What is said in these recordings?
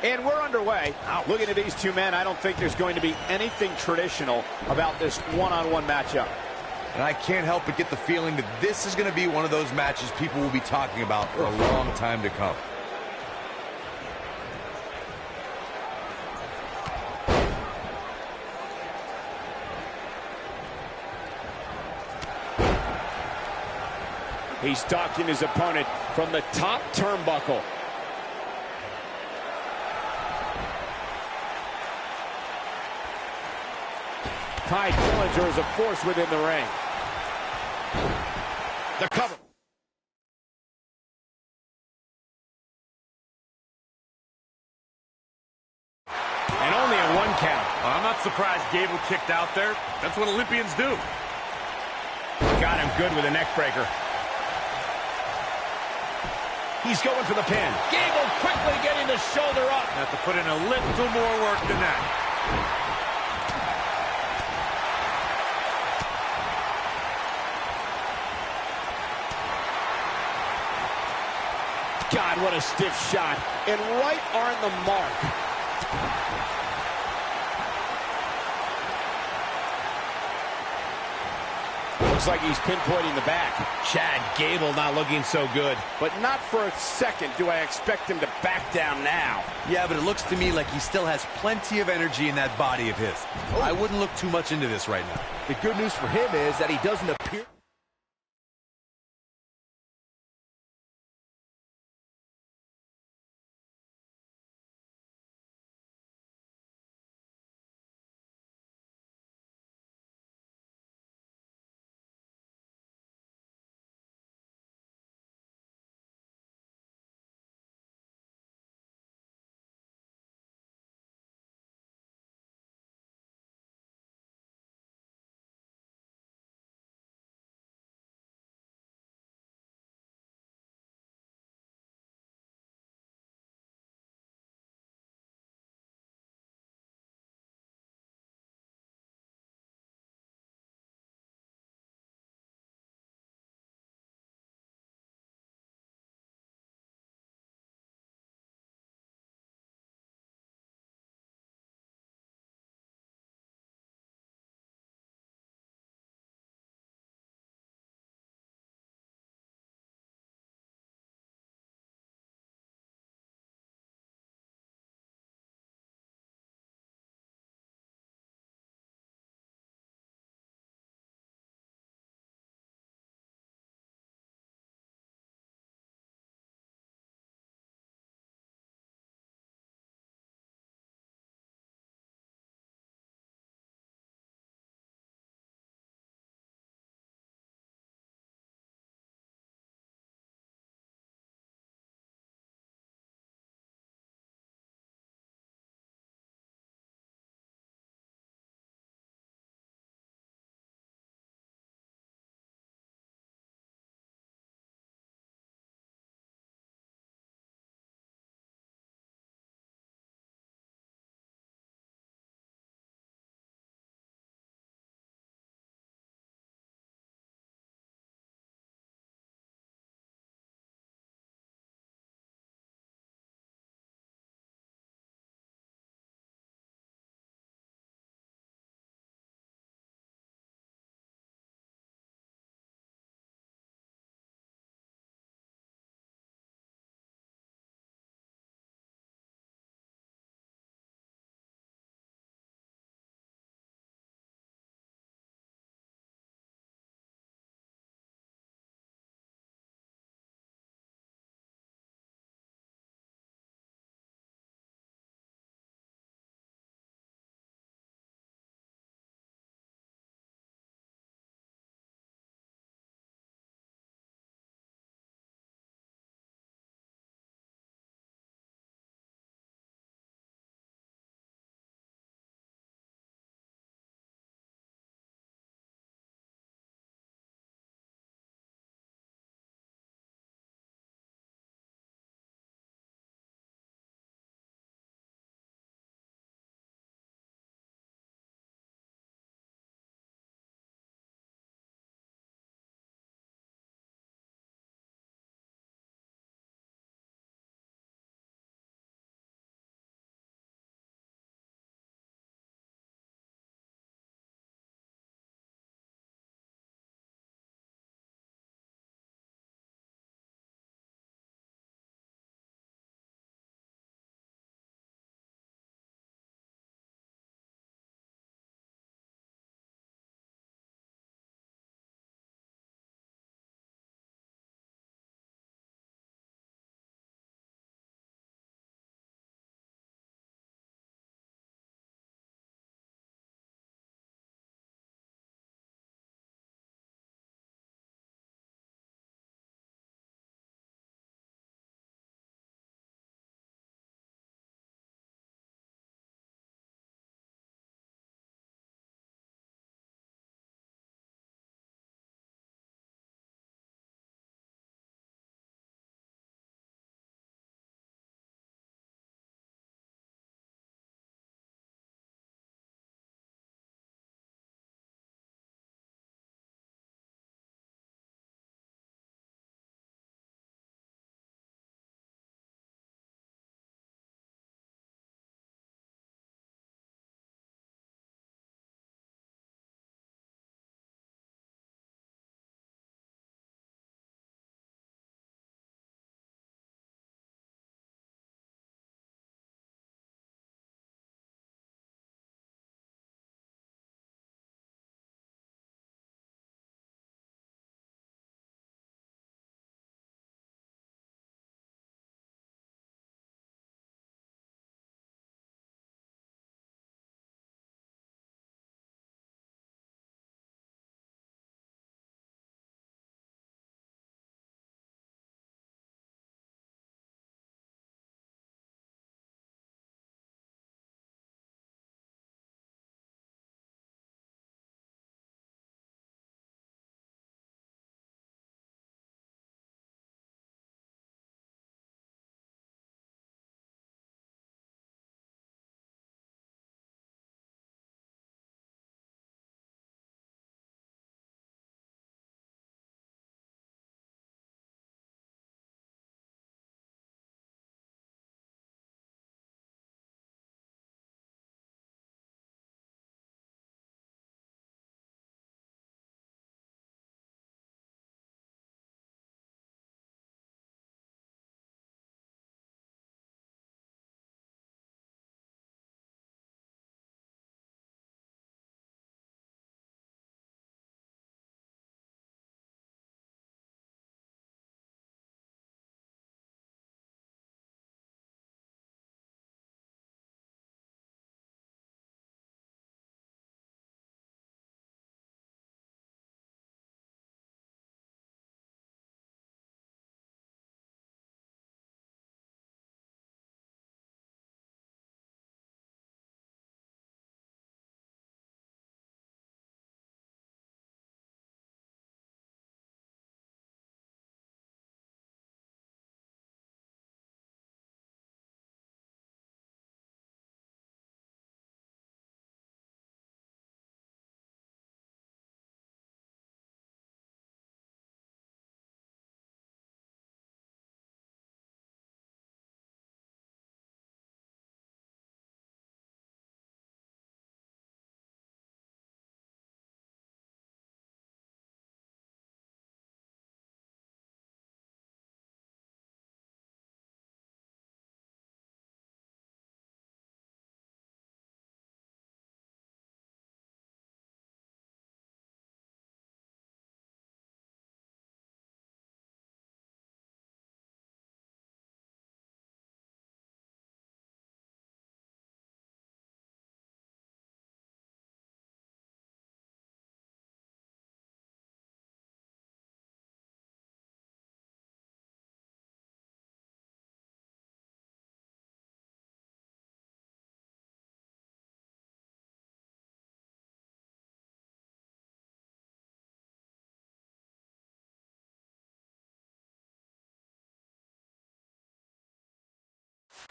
And we're underway. Ouch. Looking at these two men, I don't think there's going to be anything traditional about this one-on-one matchup. And I can't help but get the feeling that this is going to be one of those matches people will be talking about for a long time to come. He's stalking his opponent from the top turnbuckle. Ty Dillinger is a force within the ring. The cover. And only a 1 count. Well, I'm not surprised Gable kicked out there. That's what Olympians do. Got him good with a neck breaker. He's going for the pin. Gable quickly getting the shoulder up. Have to put in a little more work than that. God, what a stiff shot. And right on the mark. Looks like he's pinpointing the back. Chad Gable not looking so good. But not for a second do I expect him to back down now. Yeah, but it looks to me like he still has plenty of energy in that body of his. I wouldn't look too much into this right now. The good news for him is that he doesn't appear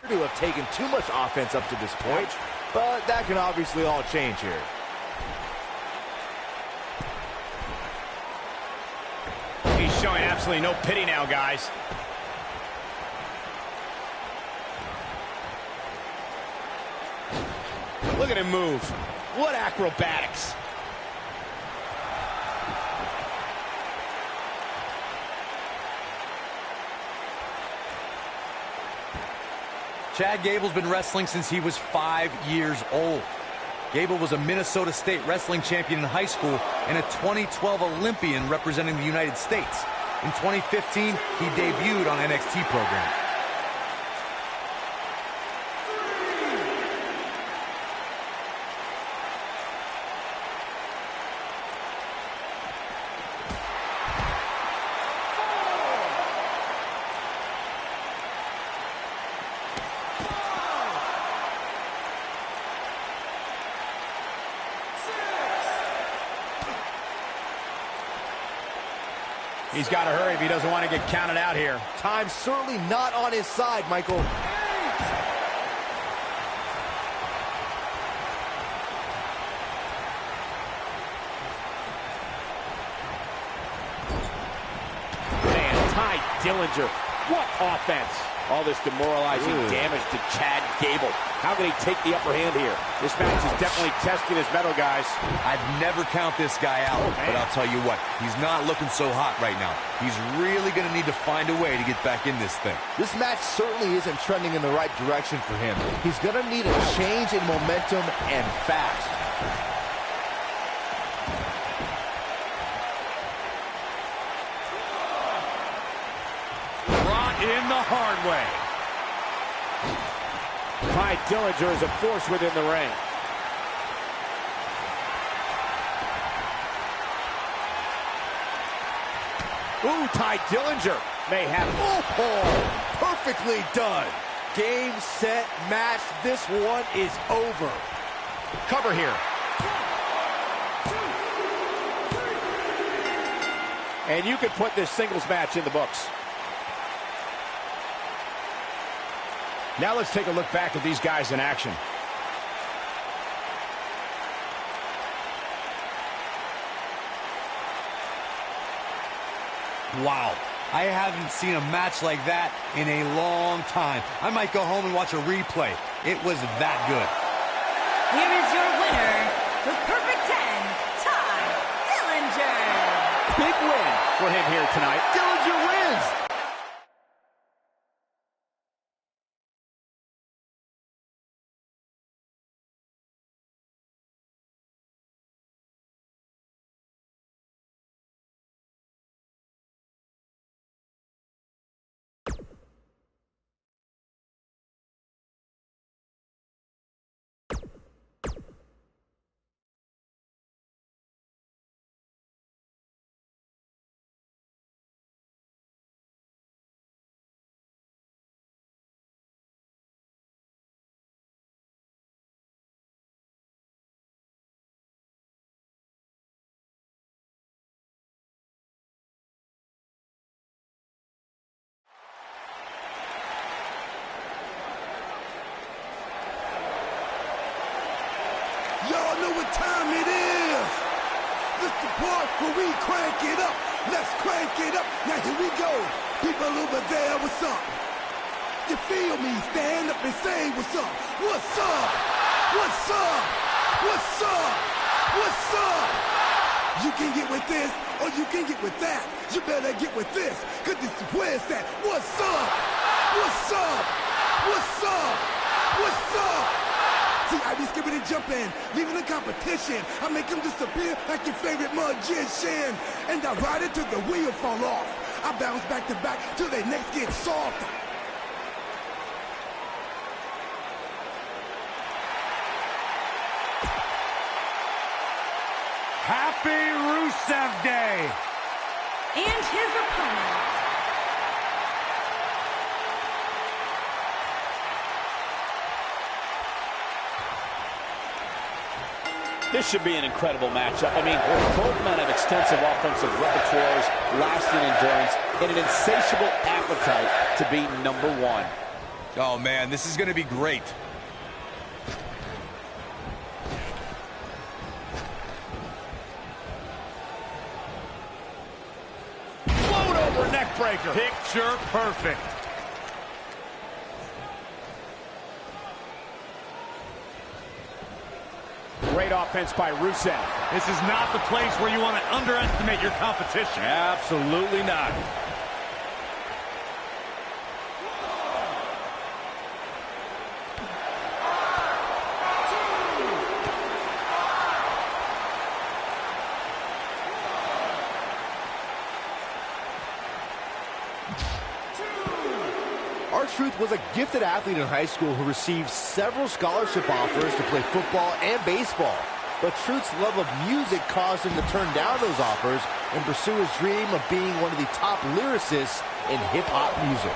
to have taken too much offense up to this point, but that can obviously all change here. He's showing absolutely no pity now, guys. Look at him move. What acrobatics. Chad Gable's been wrestling since he was 5 years old. Gable was a Minnesota State wrestling champion in high school and a 2012 Olympian representing the United States. In 2015, he debuted on NXT program. He's got to hurry if he doesn't want to get counted out here. Time's certainly not on his side, Michael. Man, Ty Dillinger, what offense. All this demoralizing damage to Chad Gable. How can he take the upper hand here? This match is definitely testing his mettle, guys. I'd never count this guy out, but I'll tell you what, he's not looking so hot right now. He's really going to need to find a way to get back in this thing. This match certainly isn't trending in the right direction for him. He's going to need a change in momentum and fast. In the hard way. Ty Dillinger is a force within the ring. Ooh, Ty Dillinger may have... Oh, perfectly done. Game, set, match. This one is over. Cover here. And you could put this singles match in the books. Now let's take a look back at these guys in action. Wow, I haven't seen a match like that in a long time. I might go home and watch a replay. It was that good. Here is your winner, the Perfect 10, Ty Dillinger. Big win for him here tonight. Dillinger wins. Y'all know what time it is. This the part where we crank it up. Let's crank it up. Now here we go. People over there, what's up? You feel me? Stand up and say what's up. What's up? What's up? What's up? What's up? You can get with this or you can get with that. You better get with this, cause this is where it's at. What's up? What's up? What's up? What's up? See, I be skipping and jumping, leaving the competition. I make them disappear like your favorite magician. And I ride it till the wheel fall off. I bounce back to back till their necks get soft. Happy Rusev Day! And his opponent, This should be an incredible matchup. I mean, both men have extensive offensive repertoires, lasting endurance, and an insatiable appetite to be #1. Oh, man, this is going to be great. Float over neck breaker. Picture perfect. Great offense by Rusev. This is not the place where you want to underestimate your competition. Absolutely not. R-Truth was a gifted athlete in high school who received several scholarship offers to play football and baseball. But Truth's love of music caused him to turn down those offers and pursue his dream of being one of the top lyricists in hip-hop music.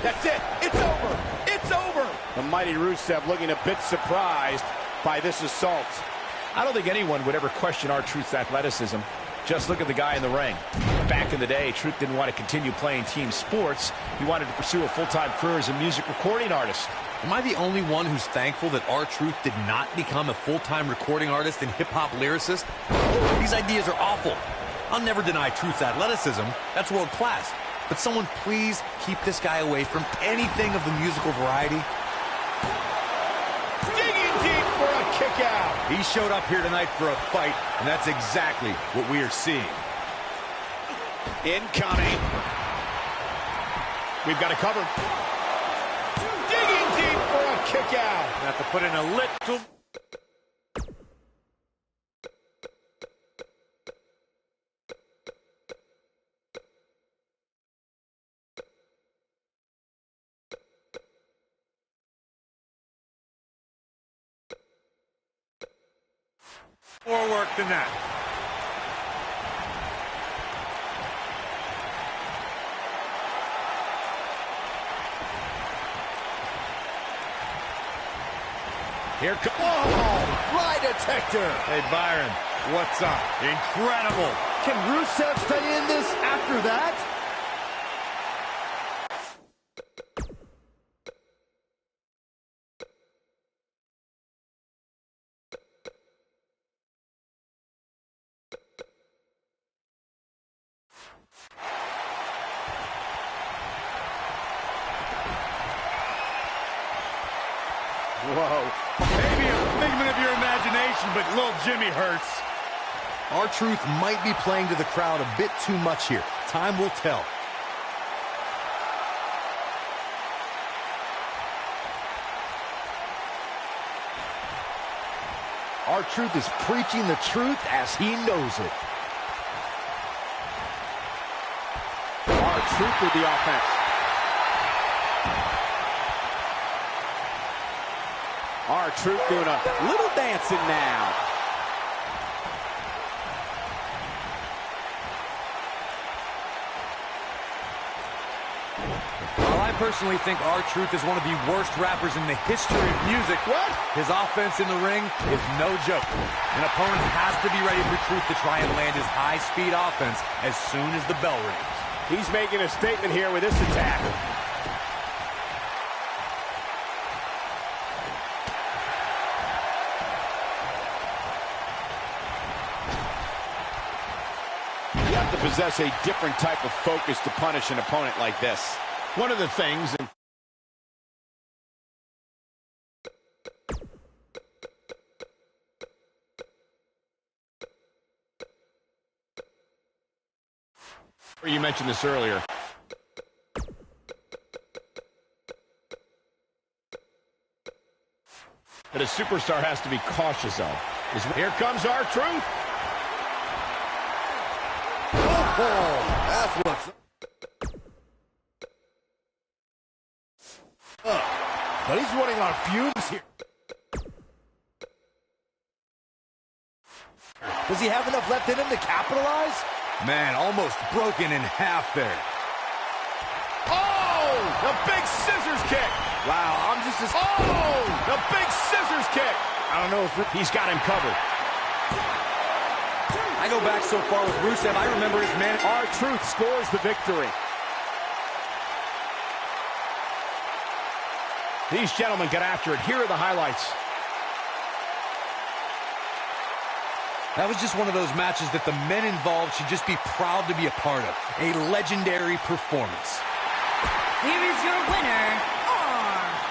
That's it. It's over. It's over. The mighty Rusev looking a bit surprised by this assault. I don't think anyone would ever question R-Truth's athleticism. Just look at the guy in the ring. Back in the day, Truth didn't want to continue playing team sports. He wanted to pursue a full-time career as a music recording artist. Am I the only one who's thankful that R-Truth did not become a full-time recording artist and hip-hop lyricist? These ideas are awful. I'll never deny Truth's athleticism. That's world class. But someone please keep this guy away from anything of the musical variety. Digging deep for a kick out. He showed up here tonight for a fight, and that's exactly what we are seeing. Incoming. We've got it covered. Digging deep for a kick out. Have to put in a little... more work than that. Here comes... Oh, lie detector! Hey, Byron, what's up? Incredible. Can Rusev stay in this after that? Whoa. Maybe a figment of your imagination, but little Jimmy hurts. R-Truth might be playing to the crowd a bit too much here. Time will tell. R-Truth is preaching the truth as he knows it. R-Truth with the offense. R-Truth doing a little dancing now. While I personally think R-Truth is one of the worst rappers in the history of music, his offense in the ring is no joke. An opponent has to be ready for Truth to try and land his high-speed offense as soon as the bell rings. He's making a statement here with this attack. You have to possess a different type of focus to punish an opponent like this. One of the things... You mentioned this earlier. That a superstar has to be cautious of. Here comes R-Truth. Oh, that's what's up. But he's running on fumes here. Does he have enough left in him to capitalize? Man, almost broken in half there. Oh! The big scissors kick! Wow, I'm just as... Oh! The big scissors kick! I don't know if... He's got him covered. I go back so far with Rusev, I remember his man. R-Truth scores the victory. These gentlemen got after it. Here are the highlights. That was just one of those matches that the men involved should just be proud to be a part of. A legendary performance. Here is your winner, R-Truth.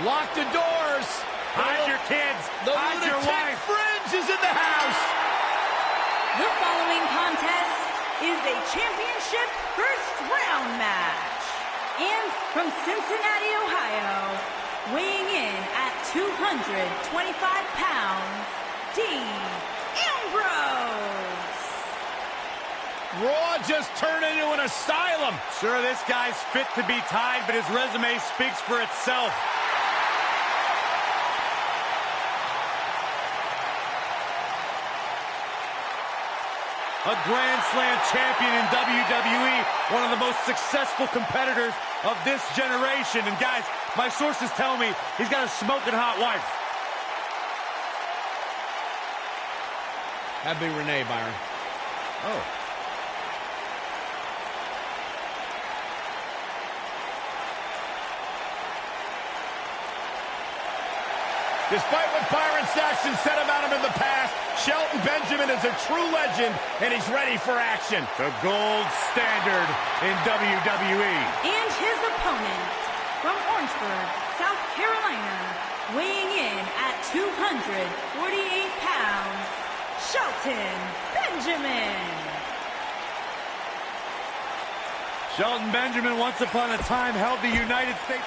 Lock the doors. Hide your kids. Hide your wife. Fringe is in the house. The following contest is a championship first round match. And from Cincinnati, Ohio, weighing in at 225 pounds, Dean Ambrose. Raw just turned into an asylum. Sure, this guy's fit to be tied, but his resume speaks for itself. A Grand Slam champion in WWE, one of the most successful competitors of this generation. And guys, my sources tell me he's got a smoking hot wife. That'd be Renee, Byron. Oh. Despite what Byron Saxton said about him in the past, Shelton Benjamin is a true legend, and he's ready for action. The gold standard in WWE. And his opponent from Orangeburg, South Carolina, weighing in at 248 pounds, Shelton Benjamin. Shelton Benjamin, once upon a time, held the United States.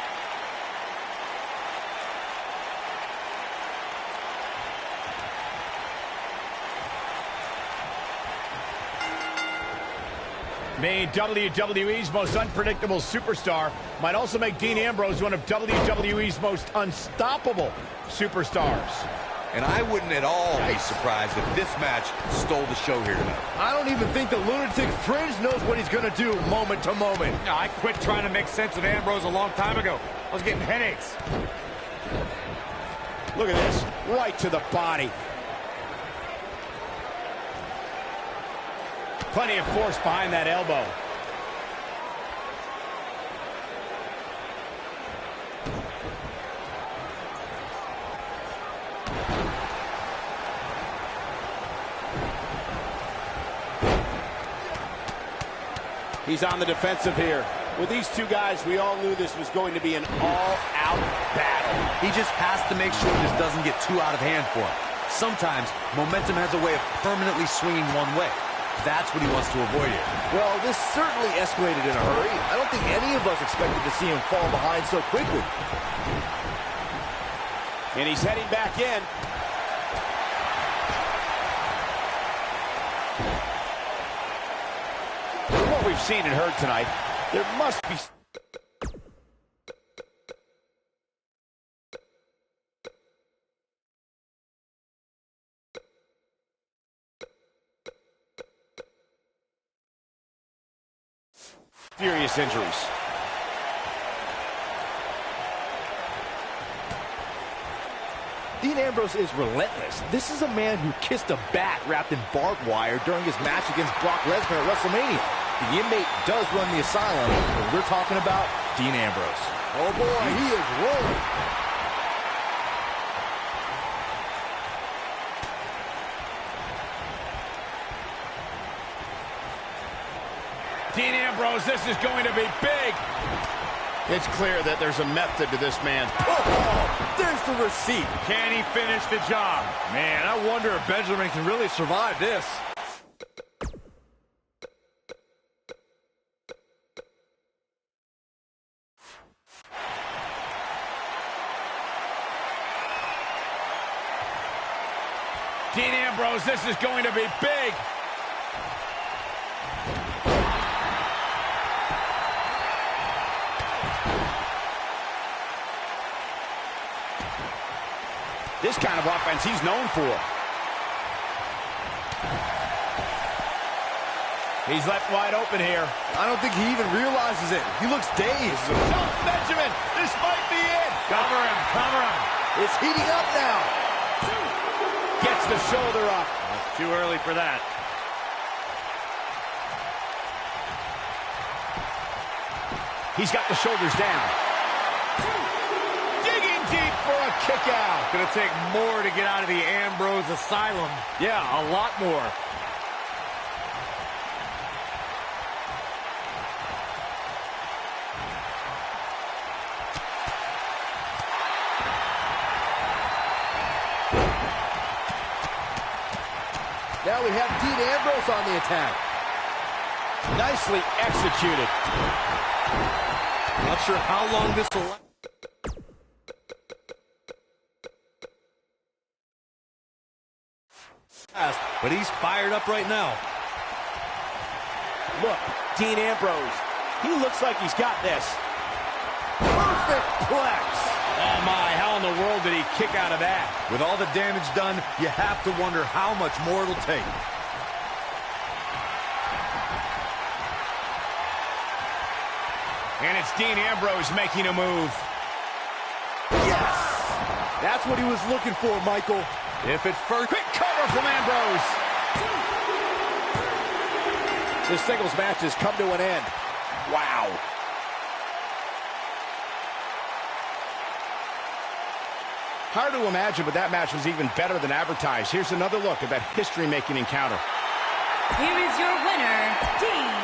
Being WWE's most unpredictable superstar might also make Dean Ambrose one of WWE's most unstoppable superstars. And I wouldn't at all be surprised if this match stole the show here tonight. I don't even think the lunatic Fringe knows what he's going to do moment to moment. I quit trying to make sense of Ambrose a long time ago. I was getting headaches. Look at this, right to the body. Plenty of force behind that elbow. He's on the defensive here. With these two guys, we all knew this was going to be an all-out battle. He just has to make sure this doesn't get too out of hand for him. Sometimes, momentum has a way of permanently swinging one way. That's what he wants to avoid here. Well, this certainly escalated in a hurry. I don't think any of us expected to see him fall behind so quickly. And he's heading back in. From what we've seen and heard tonight, There must be... serious injuries. Dean Ambrose is relentless. This is a man who kissed a bat wrapped in barbed wire during his match against Brock Lesnar at WrestleMania. The inmate does run the asylum, but we're talking about Dean Ambrose. Oh boy, he is rolling. Dean Ambrose, this is going to be big. It's clear that there's a method to this man's... Oh, there's the receipt. Can he finish the job? Man, I wonder if Benjamin can really survive this. Dean Ambrose, this is going to be big. This kind of offense he's known for. He's left wide open here. I don't think he even realizes it. He looks dazed. Shelton Benjamin, this might be it. Cover him, cover him. It's heating up now. Gets the shoulder up. It's too early for that. He's got the shoulders down. Digging deep for a kick out. Gonna take more to get out of the Ambrose asylum. Yeah, a lot more. Now we have Dean Ambrose on the attack. Nicely executed. Not sure how long this will last, but he's fired up right now. Look, Dean Ambrose. He looks like he's got this. Perfect plex. Oh my, how in the world did he kick out of that? With all the damage done, you have to wonder how much more it'll take. And it's Dean Ambrose making a move. Yes! That's what he was looking for, Michael. If it first... Quick cover from Ambrose. This singles match has come to an end. Wow. Hard to imagine, but that match was even better than advertised. Here's another look at that history-making encounter. Here is your winner, Dean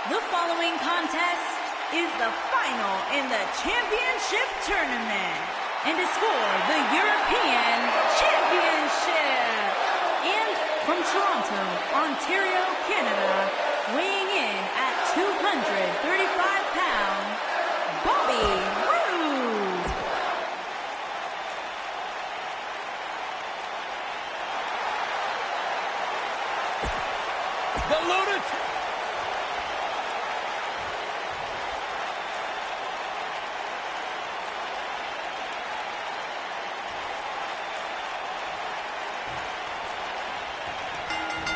The following contest is the final in the championship tournament and is for the European Championship. And from Toronto, Ontario, Canada, weighing in at 235 pounds, Bobby Roode. The lunatic!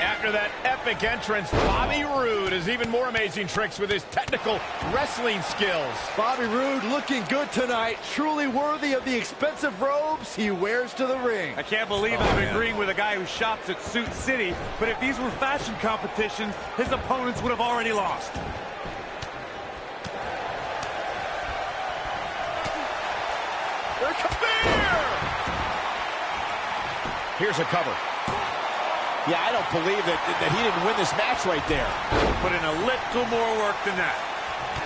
After that epic entrance, Bobby Roode has even more amazing tricks with his technical wrestling skills. Bobby Roode looking good tonight, truly worthy of the expensive robes he wears to the ring. I can't believe I'm agreeing with a guy who shops at Suit City, but if these were fashion competitions, his opponents would have already lost. There comes Spear! Here's a cover. Yeah, I don't believe that he didn't win this match right there. Put in a little more work than that.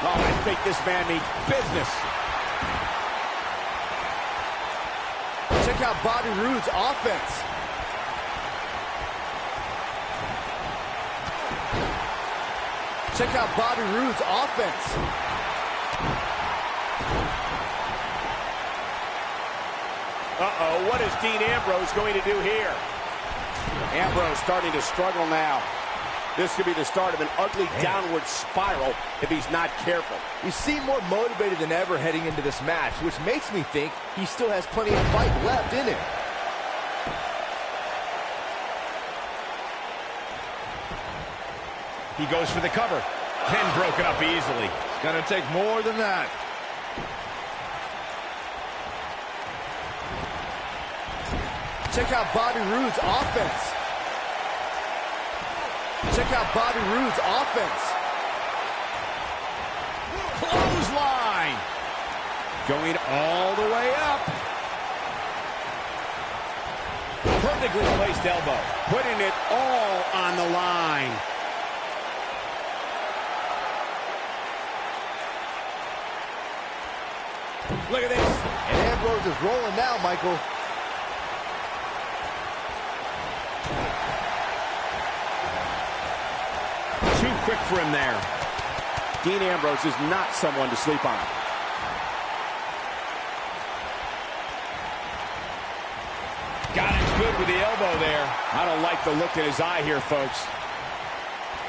Oh, I think this man means business. Check out Bobby Roode's offense. Check out Bobby Roode's offense. Uh-oh, what is Dean Ambrose going to do here? Ambrose starting to struggle now. This could be the start of an ugly downward spiral if he's not careful. He seemed more motivated than ever heading into this match, which makes me think he still has plenty of fight left in him. He goes for the cover. Pin broken up easily. It's gonna take more than that. Check out Bobby Roode's offense. Check out Bobby Roode's offense. Clothesline. Going all the way up. Perfectly placed elbow. Putting it all on the line. Look at this. And Ambrose is rolling now, Michael. Too quick for him there. Dean Ambrose is not someone to sleep on. Got it good with the elbow there. I don't like the look in his eye here, folks.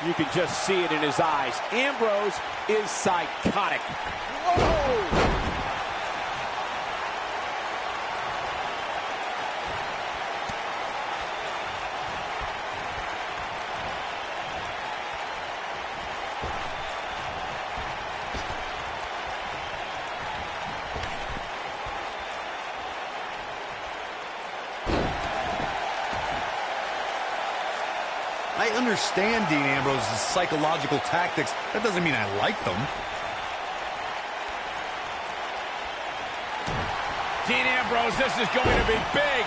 You can just see it in his eyes. Ambrose is psychotic. Whoa! I understand Dean Ambrose's psychological tactics. That doesn't mean I like them. Dean Ambrose, this is going to be big.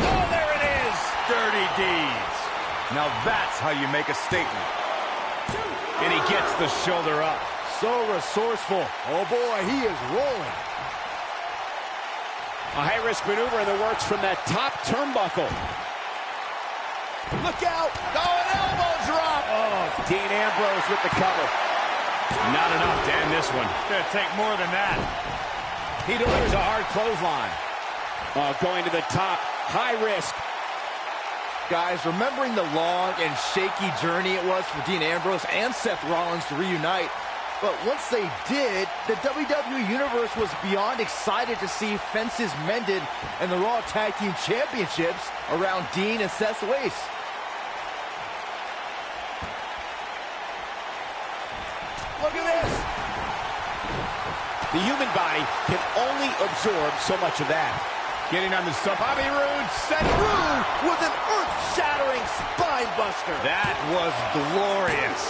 Oh, there it is. Dirty deeds. Now that's how you make a statement. And he gets the shoulder up. So resourceful. Oh boy, he is rolling. A high-risk maneuver in the works from that top turnbuckle. Look out! Oh, an elbow drop. Oh, Dean Ambrose with the cover. Not enough to end this one. Gonna take more than that. He delivers a hard clothesline. Oh, going to the top. High risk. Guys, remembering the long and shaky journey it was for Dean Ambrose and Seth Rollins to reunite, but once they did, the WWE Universe was beyond excited to see fences mended and the Raw Tag Team Championships around Dean and Seth's waist. Look at this! The human body can only absorb so much of that. Getting on the sub. Bobby Roode set. Roode with an earth-shattering spine buster. That was glorious.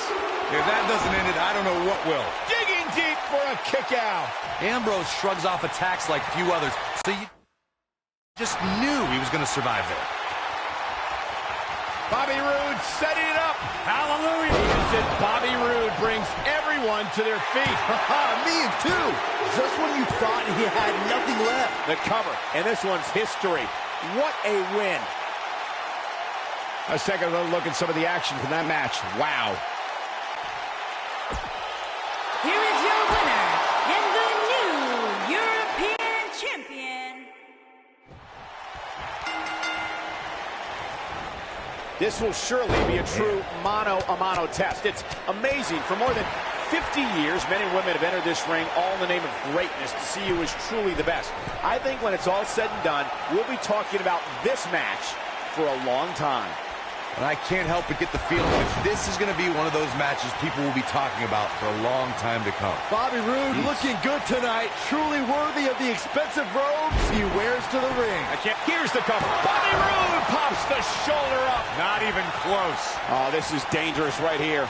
If that doesn't end it, I don't know what will. Digging deep for a kick out. Ambrose shrugs off attacks like few others, so you just knew he was going to survive there. Bobby Roode setting it up. Hallelujah. it. Bobby Roode brings everyone to their feet. Me too. Just when you thought he had nothing left. The cover, and this one's history. What a win. Let's take a little look at some of the action from that match. Wow. Here is your winner and the new European champion. This will surely be a true mano-a-mano test. It's amazing. For more than 50 years, men and women have entered this ring all in the name of greatness to see who is truly the best. I think when it's all said and done, we'll be talking about this match for a long time. And I can't help but get the feeling that this is going to be one of those matches people will be talking about for a long time to come. Bobby Roode looking good tonight. Truly worthy of the expensive robes he wears to the ring. Here's the cover. Bobby Roode pops the shoulder up. Not even close. Oh, this is dangerous right here.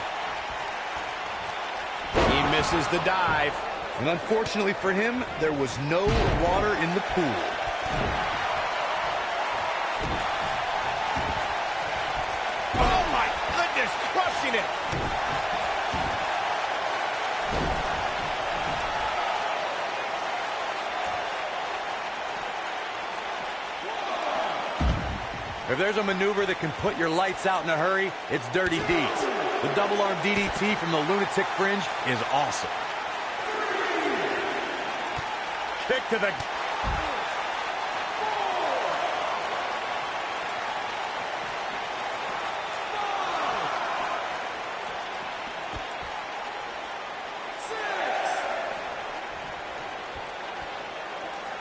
He misses the dive. And unfortunately for him, there was no water in the pool. Oh, my goodness, crushing it. If there's a maneuver that can put your lights out in a hurry, it's Dirty Deeds. The double arm DDT from the lunatic fringe is awesome. Kick to the...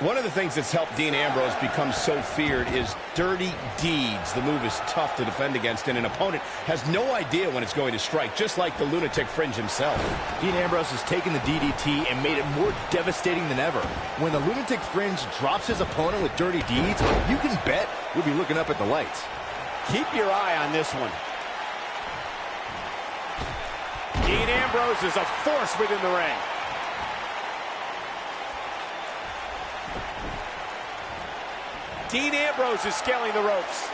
One of the things that's helped Dean Ambrose become so feared is dirty deeds. The move is tough to defend against, and an opponent has no idea when it's going to strike, just like the lunatic fringe himself. Dean Ambrose has taken the DDT and made it more devastating than ever. When the lunatic fringe drops his opponent with dirty deeds, you can bet we'll be looking up at the lights. Keep your eye on this one. Dean Ambrose is a force within the ring. Dean Ambrose is scaling the ropes.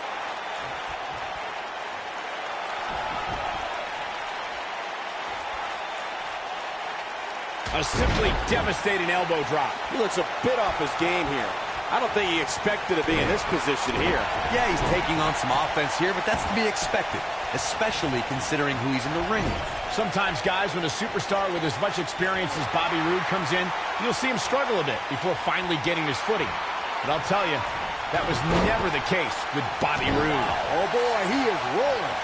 A simply devastating elbow drop. He looks a bit off his game here. I don't think he expected to be in this position here. Yeah, he's taking on some offense here, but that's to be expected, especially considering who he's in the ring with. Sometimes, guys, when a superstar with as much experience as Bobby Roode comes in, you'll see him struggle a bit before finally getting his footing. But I'll tell you, that was never the case with Bobby Roode. Oh, boy, he is rolling.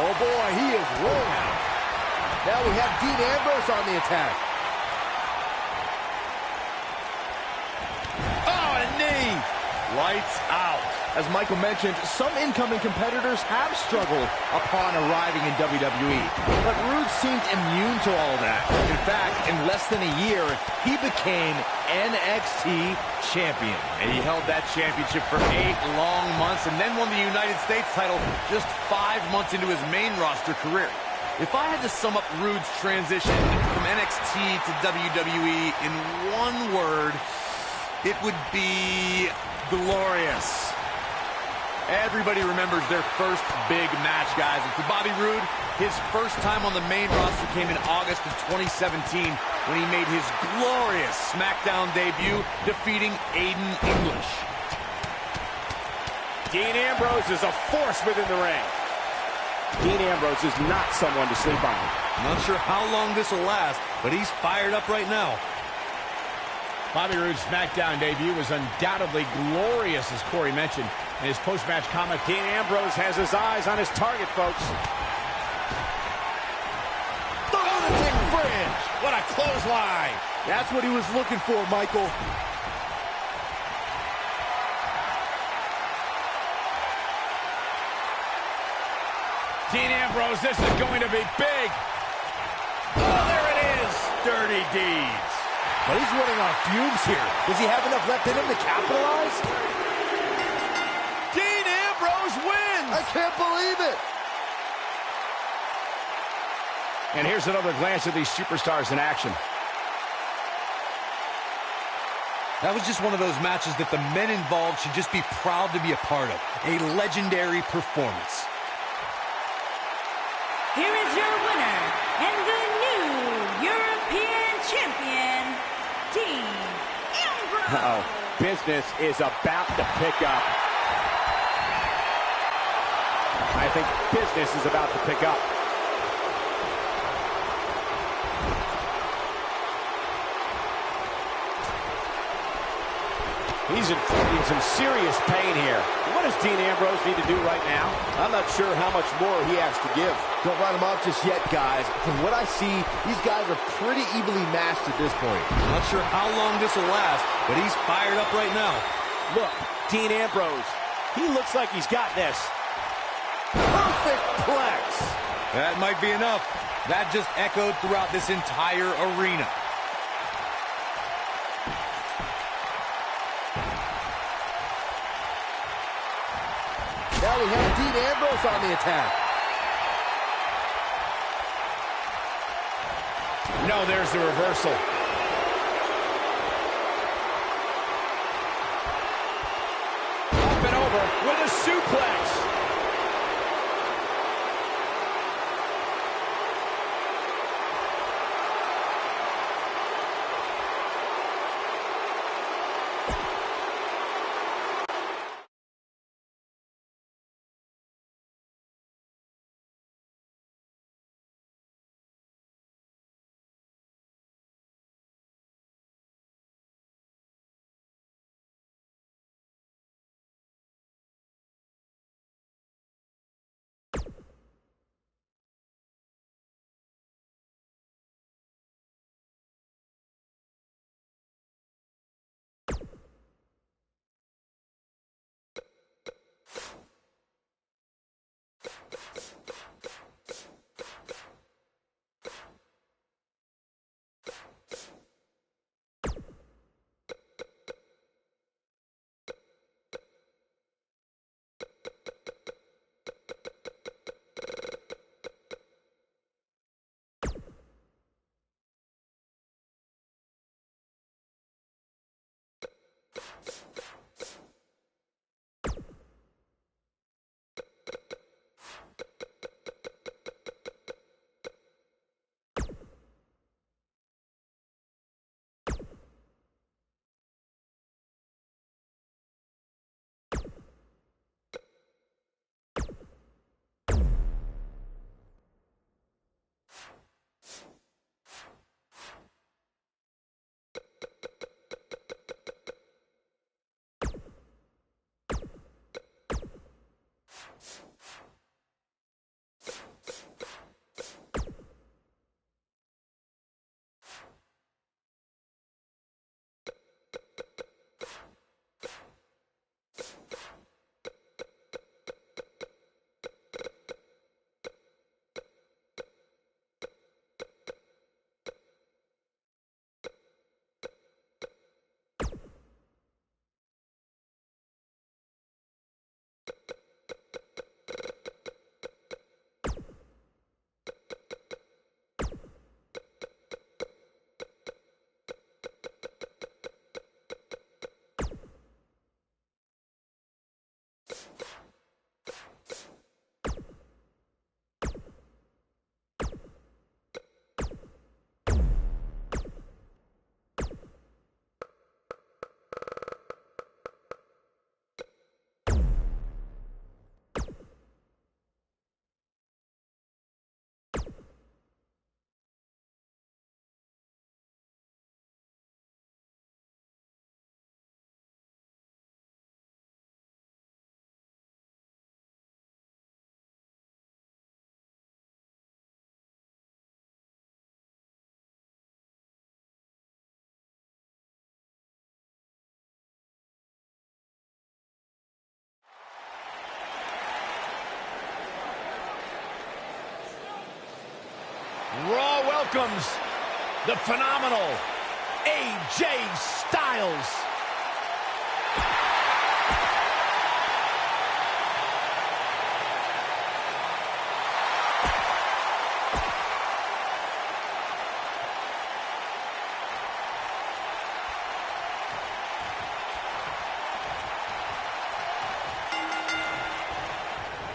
Oh, boy, he is rolling. Now we have Dean Ambrose on the attack. Oh, a knee! Lights out. As Michael mentioned, some incoming competitors have struggled upon arriving in WWE, but Roode seemed immune to all that. In fact, in less than a year, he became NXT champion. And he held that championship for 8 long months and then won the United States title just 5 months into his main roster career. If I had to sum up Roode's transition from NXT to WWE in one word, it would be glorious. Everybody remembers their first big match, guys. And for Bobby Roode, his first time on the main roster came in August of 2017 when he made his glorious SmackDown debut, defeating Aiden English. Dean Ambrose is a force within the ring. Dean Ambrose is not someone to sleep on. Not sure how long this will last, but he's fired up right now. Bobby Roode's SmackDown debut was undoubtedly glorious, as Corey mentioned. In his post-match comment, Dean Ambrose has his eyes on his target, folks. The lunatic fringe! what a clothesline! That's what he was looking for, Michael. Dean Ambrose, this is going to be big. Oh, there it is. Dirty deeds. But he's running on fumes here. Does he have enough left in him to capitalize? Dean Ambrose wins. I can't believe it. And here's another glance at these superstars in action. That was just one of those matches that the men involved should just be proud to be a part of. A legendary performance. here is your winner and the new European champion, Dean Ambrose. Uh-oh. Business is about to pick up. I think business is about to pick up. He's in some serious pain here. What does Dean Ambrose need to do right now? I'm not sure how much more he has to give. Don't write him off just yet, guys. From what I see, these guys are pretty evenly matched at this point. Not sure how long this will last, but he's fired up right now. Look, Dean Ambrose. He looks like he's got this. Perfect plex. That might be enough. That just echoed throughout this entire arena. Now we have Dean Ambrose on the attack. No, there's the reversal. Up and over with a suplex. Raw welcomes the phenomenal AJ Styles.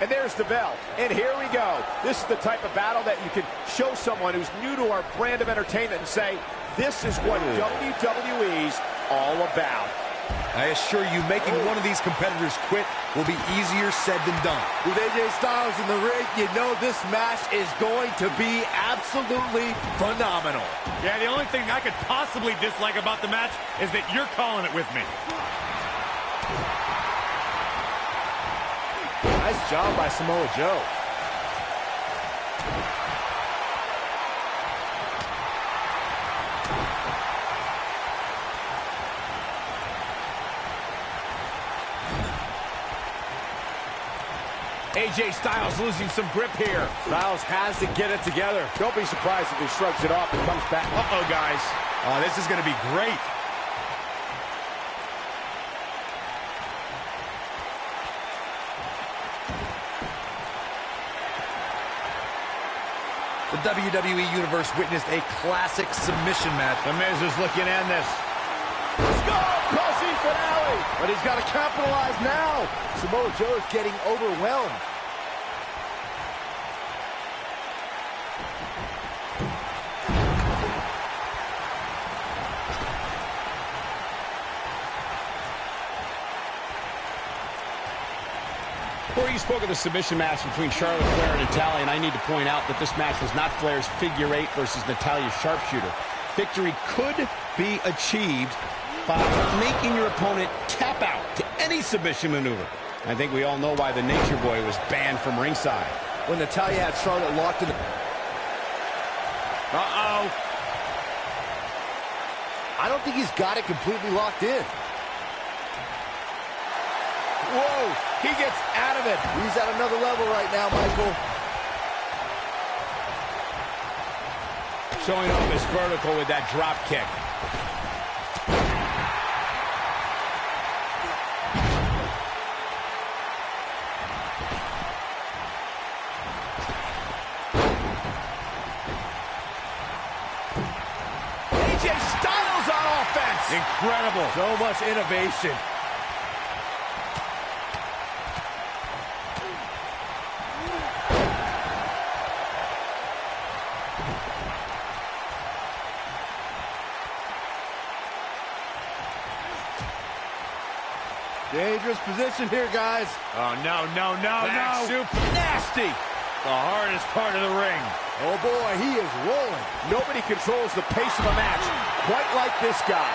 And there's the bell. And here we go. This is the type of battle that you can show someone who's new to our brand of entertainment and say, this is what WWE's all about. I assure you, making one of these competitors quit will be easier said than done. With AJ Styles in the ring, you know this match is going to be absolutely phenomenal. Yeah, the only thing I could possibly dislike about the match is that you're calling it with me. Nice job by Samoa Joe. AJ Styles losing some grip here. Styles has to get it together. Don't be surprised if he shrugs it off and comes back. Uh-oh, guys. Oh, this is going to be great. The WWE Universe witnessed a classic submission match. The Miz is looking to end this. Crossing finale. But he's got to capitalize now. Samoa Joe is getting overwhelmed. Corey, you spoke of the submission match between Charlotte Flair and Natalya, and I need to point out that this match was not Flair's figure 8 versus Natalya's sharpshooter. Victory could be achieved by making your opponent tap out to any submission maneuver. I think we all know why the Nature Boy was banned from ringside. When Natalya had Charlotte locked in the... Uh-oh. I don't think he's got it completely locked in. Whoa, he gets out of it. He's at another level right now, Michael. Showing off his vertical with that drop kick. AJ Styles on offense. Incredible. So much innovation. Dangerous position here, guys. Oh, no. Back super nasty. The hardest part of the ring. Oh, boy, he is rolling. Nobody controls the pace of a match quite like this guy.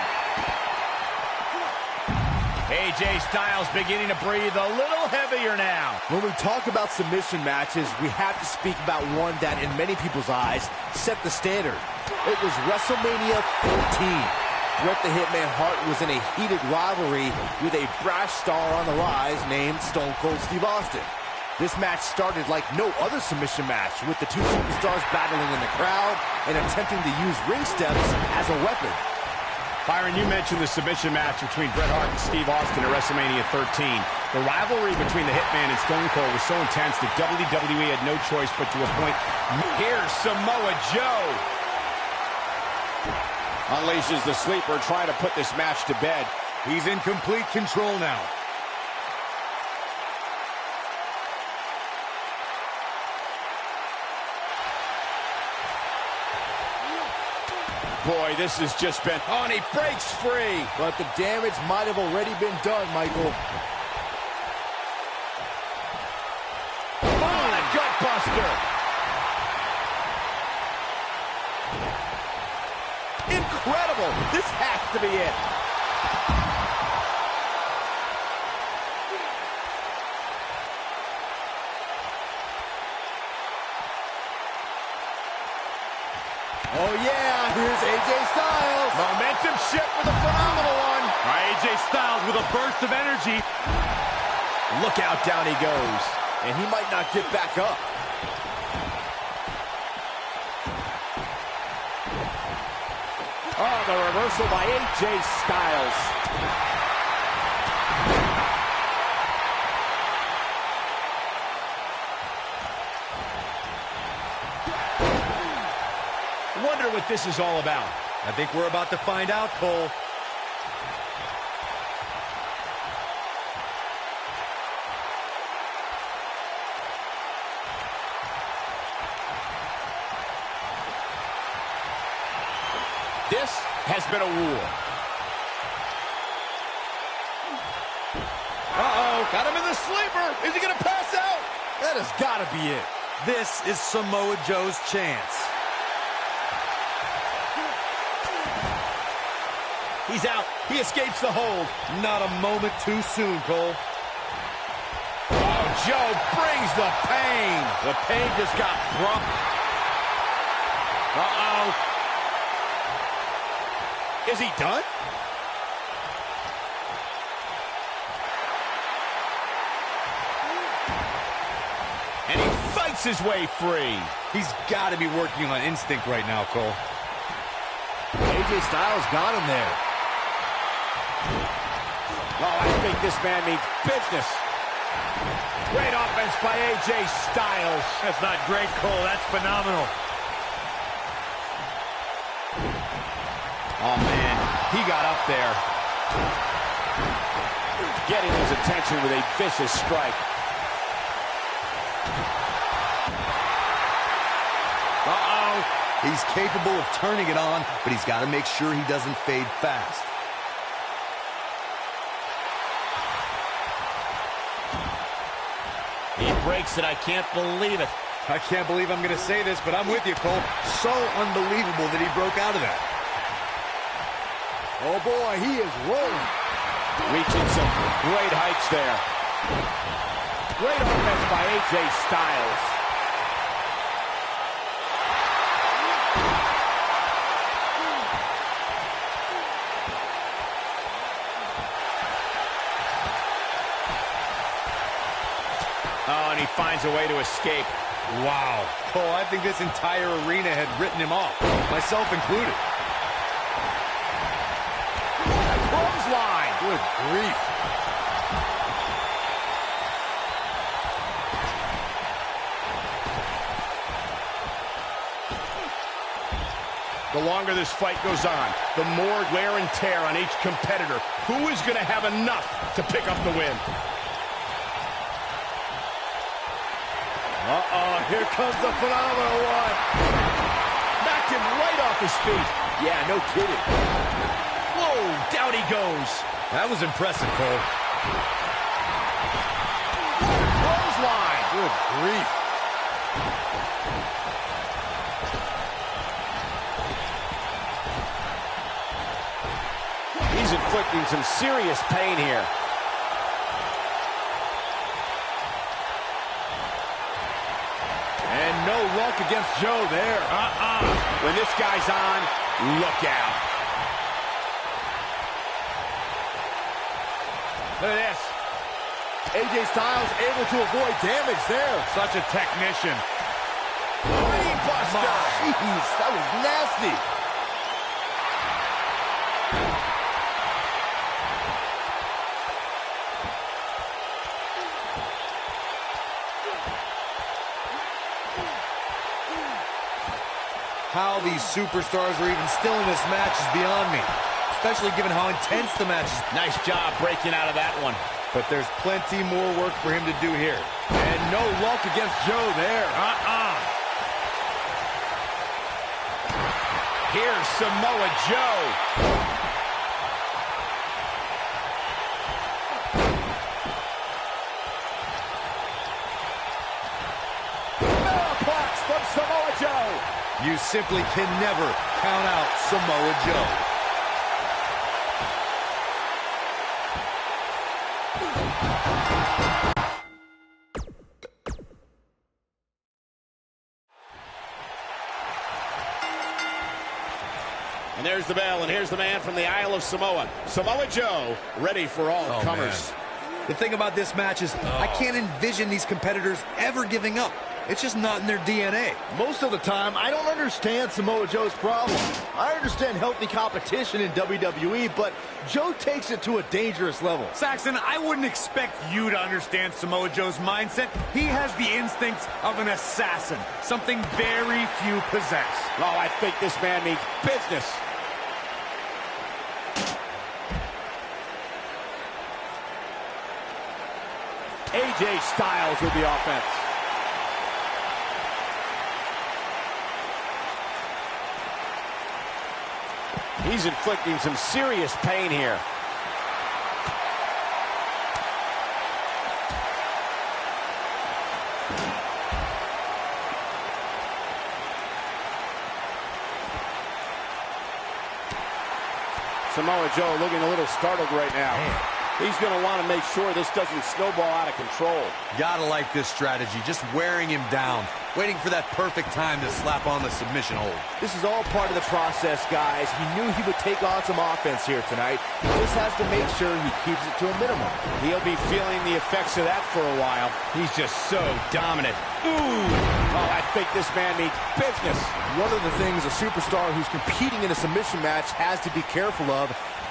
AJ Styles beginning to breathe a little heavier now. When we talk about submission matches, we have to speak about one that, in many people's eyes, set the standard. It was WrestleMania 13. Bret the Hitman Hart was in a heated rivalry with a brash star on the rise named Stone Cold Steve Austin. This match started like no other submission match, with the two superstars battling in the crowd and attempting to use ring steps as a weapon. Byron, you mentioned the submission match between Bret Hart and Steve Austin at WrestleMania 13. The rivalry between the Hitman and Stone Cold was so intense that WWE had no choice but to appoint... Here's Samoa Joe. Unleashes the sleeper, trying to put this match to bed. He's in complete control now. Boy, this has just been... Oh, and he breaks free. But the damage might have already been done, Michael. Oh, and a gut buster. Incredible! This has to be it. Oh, yeah, here's AJ Styles. Momentum shift with a phenomenal one. AJ Styles with a burst of energy. Look out, down he goes. And he might not get back up. Oh, the reversal by AJ Styles. Wonder what this is all about. I think we're about to find out, Cole. This has been a war. Uh-oh, got him in the sleeper. Is he going to pass out? That has got to be it. This is Samoa Joe's chance. He's out. He escapes the hold. Not a moment too soon, Cole. Oh, Joe brings the pain. The pain just got rough. Uh-oh. Is he done? And he fights his way free. He's got to be working on instinct right now, Cole. AJ Styles got him there. Oh, I think this man means business. Great offense by AJ Styles. That's not great, Cole. That's phenomenal. Oh, man, he got up there. Getting his attention with a vicious strike. Uh-oh. He's capable of turning it on, but he's got to make sure he doesn't fade fast. He breaks it. I can't believe it. I can't believe I'm going to say this, but I'm with you, Cole. So unbelievable that he broke out of that. Oh, boy, he is rolling. Reaching some great heights there. Great offense by AJ Styles. Oh, and he finds a way to escape. Wow. Cole, I think this entire arena had written him off, myself included. Clothesline. Good grief. The longer this fight goes on, the more wear and tear on each competitor. Who is going to have enough to pick up the win? Uh-oh, here comes the phenomenal one. Knocked him right off his feet. Yeah, no kidding. Whoa, down he goes. That was impressive, Cole. Clothesline. Good grief. He's inflicting some serious pain here. And no luck against Joe there. When this guy's on, look out. Look at this. AJ Styles able to avoid damage there. Such a technician. Brainbuster. Jeez, that was nasty. How these superstars are even still in this match is beyond me, especially given how intense the match is. Nice job breaking out of that one. But there's plenty more work for him to do here. And no luck against Joe there. Here's Samoa Joe. Superplex from Samoa Joe. You simply can never count out Samoa Joe. And there's the bell, and here's the man from the Isle of Samoa. Samoa Joe, ready for all comers. Man. The thing about this match is I can't envision these competitors ever giving up. It's just not in their DNA. Most of the time, I don't understand Samoa Joe's problem. I understand healthy competition in WWE, but Joe takes it to a dangerous level. Saxton, I wouldn't expect you to understand Samoa Joe's mindset. He has the instincts of an assassin, something very few possess. Oh, I think this man means business. AJ Styles with the offense. He's inflicting some serious pain here. Samoa Joe looking a little startled right now. Man. He's going to want to make sure this doesn't snowball out of control. Gotta like this strategy, just wearing him down, waiting for that perfect time to slap on the submission hold. This is all part of the process, guys. He knew he would take on some offense here tonight. He just has to make sure he keeps it to a minimum. He'll be feeling the effects of that for a while. He's just so dominant. Ooh! Oh, I think this man needs business. One of the things a superstar who's competing in a submission match has to be careful of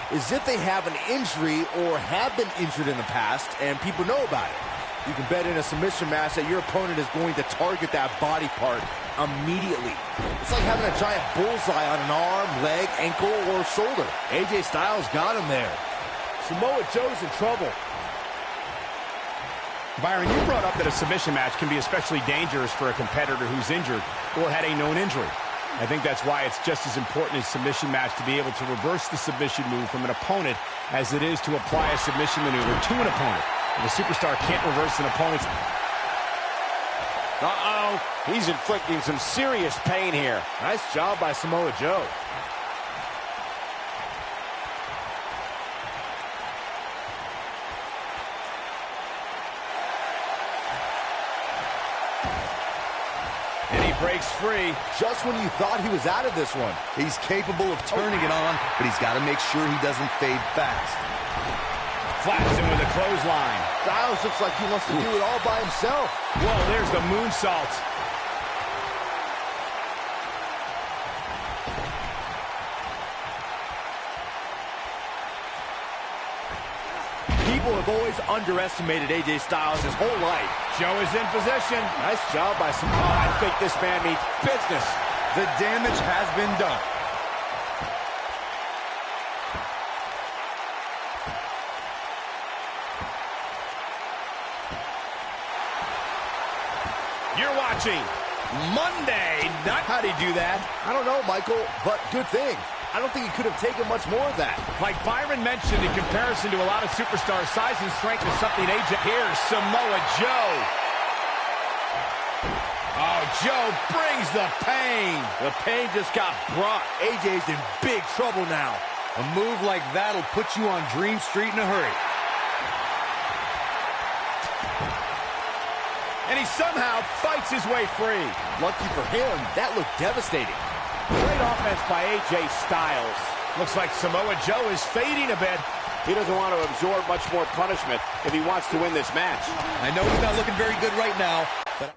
is if they have an injury or have been injured in the past and people know about it. You can bet in a submission match that your opponent is going to target that body part immediately. It's like having a giant bullseye on an arm, leg, ankle, or shoulder. AJ Styles got him there. Samoa Joe's in trouble. Byron, you brought up that a submission match can be especially dangerous for a competitor who's injured or had a known injury. I think that's why it's just as important in a submission match to be able to reverse the submission move from an opponent as it is to apply a submission maneuver to an opponent. If a superstar can't reverse an opponent's... Uh-oh. He's inflicting some serious pain here. Nice job by Samoa Joe. And he breaks free. Just when you thought he was out of this one. He's capable of turning it on, but he's got to make sure he doesn't fade fast. Flaps him with a clothesline. Styles looks like he wants to do it all by himself. Whoa, there's the moonsault. People have always underestimated AJ Styles his whole life. Joe is in position. Nice job by Samoa. Oh, I think this man needs business. The damage has been done. You're watching Monday Night. How'd he do that? I don't know, Michael, but good thing. I don't think he could have taken much more of that. Like Byron mentioned, in comparison to a lot of superstars, size and strength is something AJ... Here's Samoa Joe. Oh, Joe brings the pain. The pain just got brought. AJ's in big trouble now. A move like that'll put you on Dream Street in a hurry. And he somehow fights his way free. Lucky for him, that looked devastating. Great offense by AJ Styles. Looks like Samoa Joe is fading a bit. He doesn't want to absorb much more punishment if he wants to win this match. I know he's not looking very good right now, but...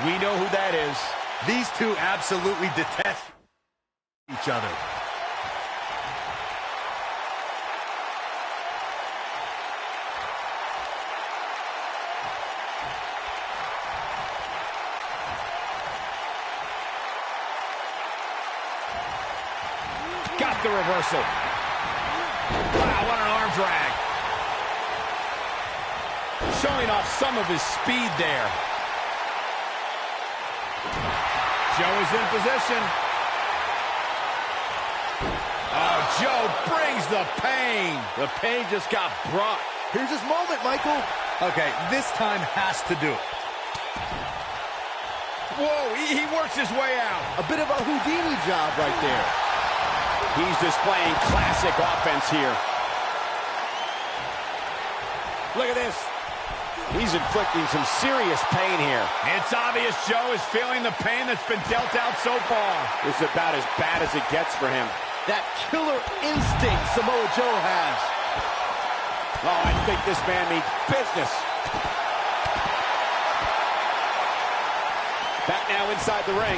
We know who that is. These two absolutely detest each other. Got the reversal. Wow, what an arm drag. Showing off some of his speed there. Joe is in position. Oh, Joe brings the pain. The pain just got brought. Here's his moment, Michael. Okay, this time has to do it. Whoa, he works his way out. A bit of a Houdini job right there. He's displaying classic offense here. Look at this. He's inflicting some serious pain here. It's obvious Joe is feeling the pain that's been dealt out so far. This is about as bad as it gets for him. That killer instinct Samoa Joe has. Oh, I think this man means business. Back now inside the ring.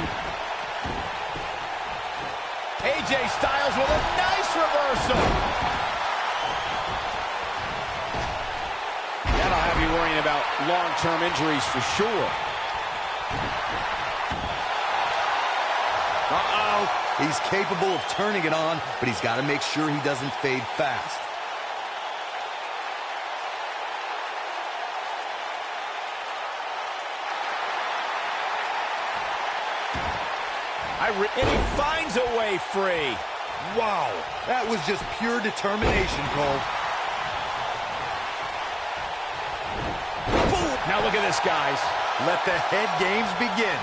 AJ Styles with a nice reversal. That'll have you worrying about long-term injuries for sure. Uh-oh. He's capable of turning it on, but he's got to make sure he doesn't fade fast. And he finds a way free. Wow, that was just pure determination, Cole. Boom. Now look at this, guys. Let the head games begin.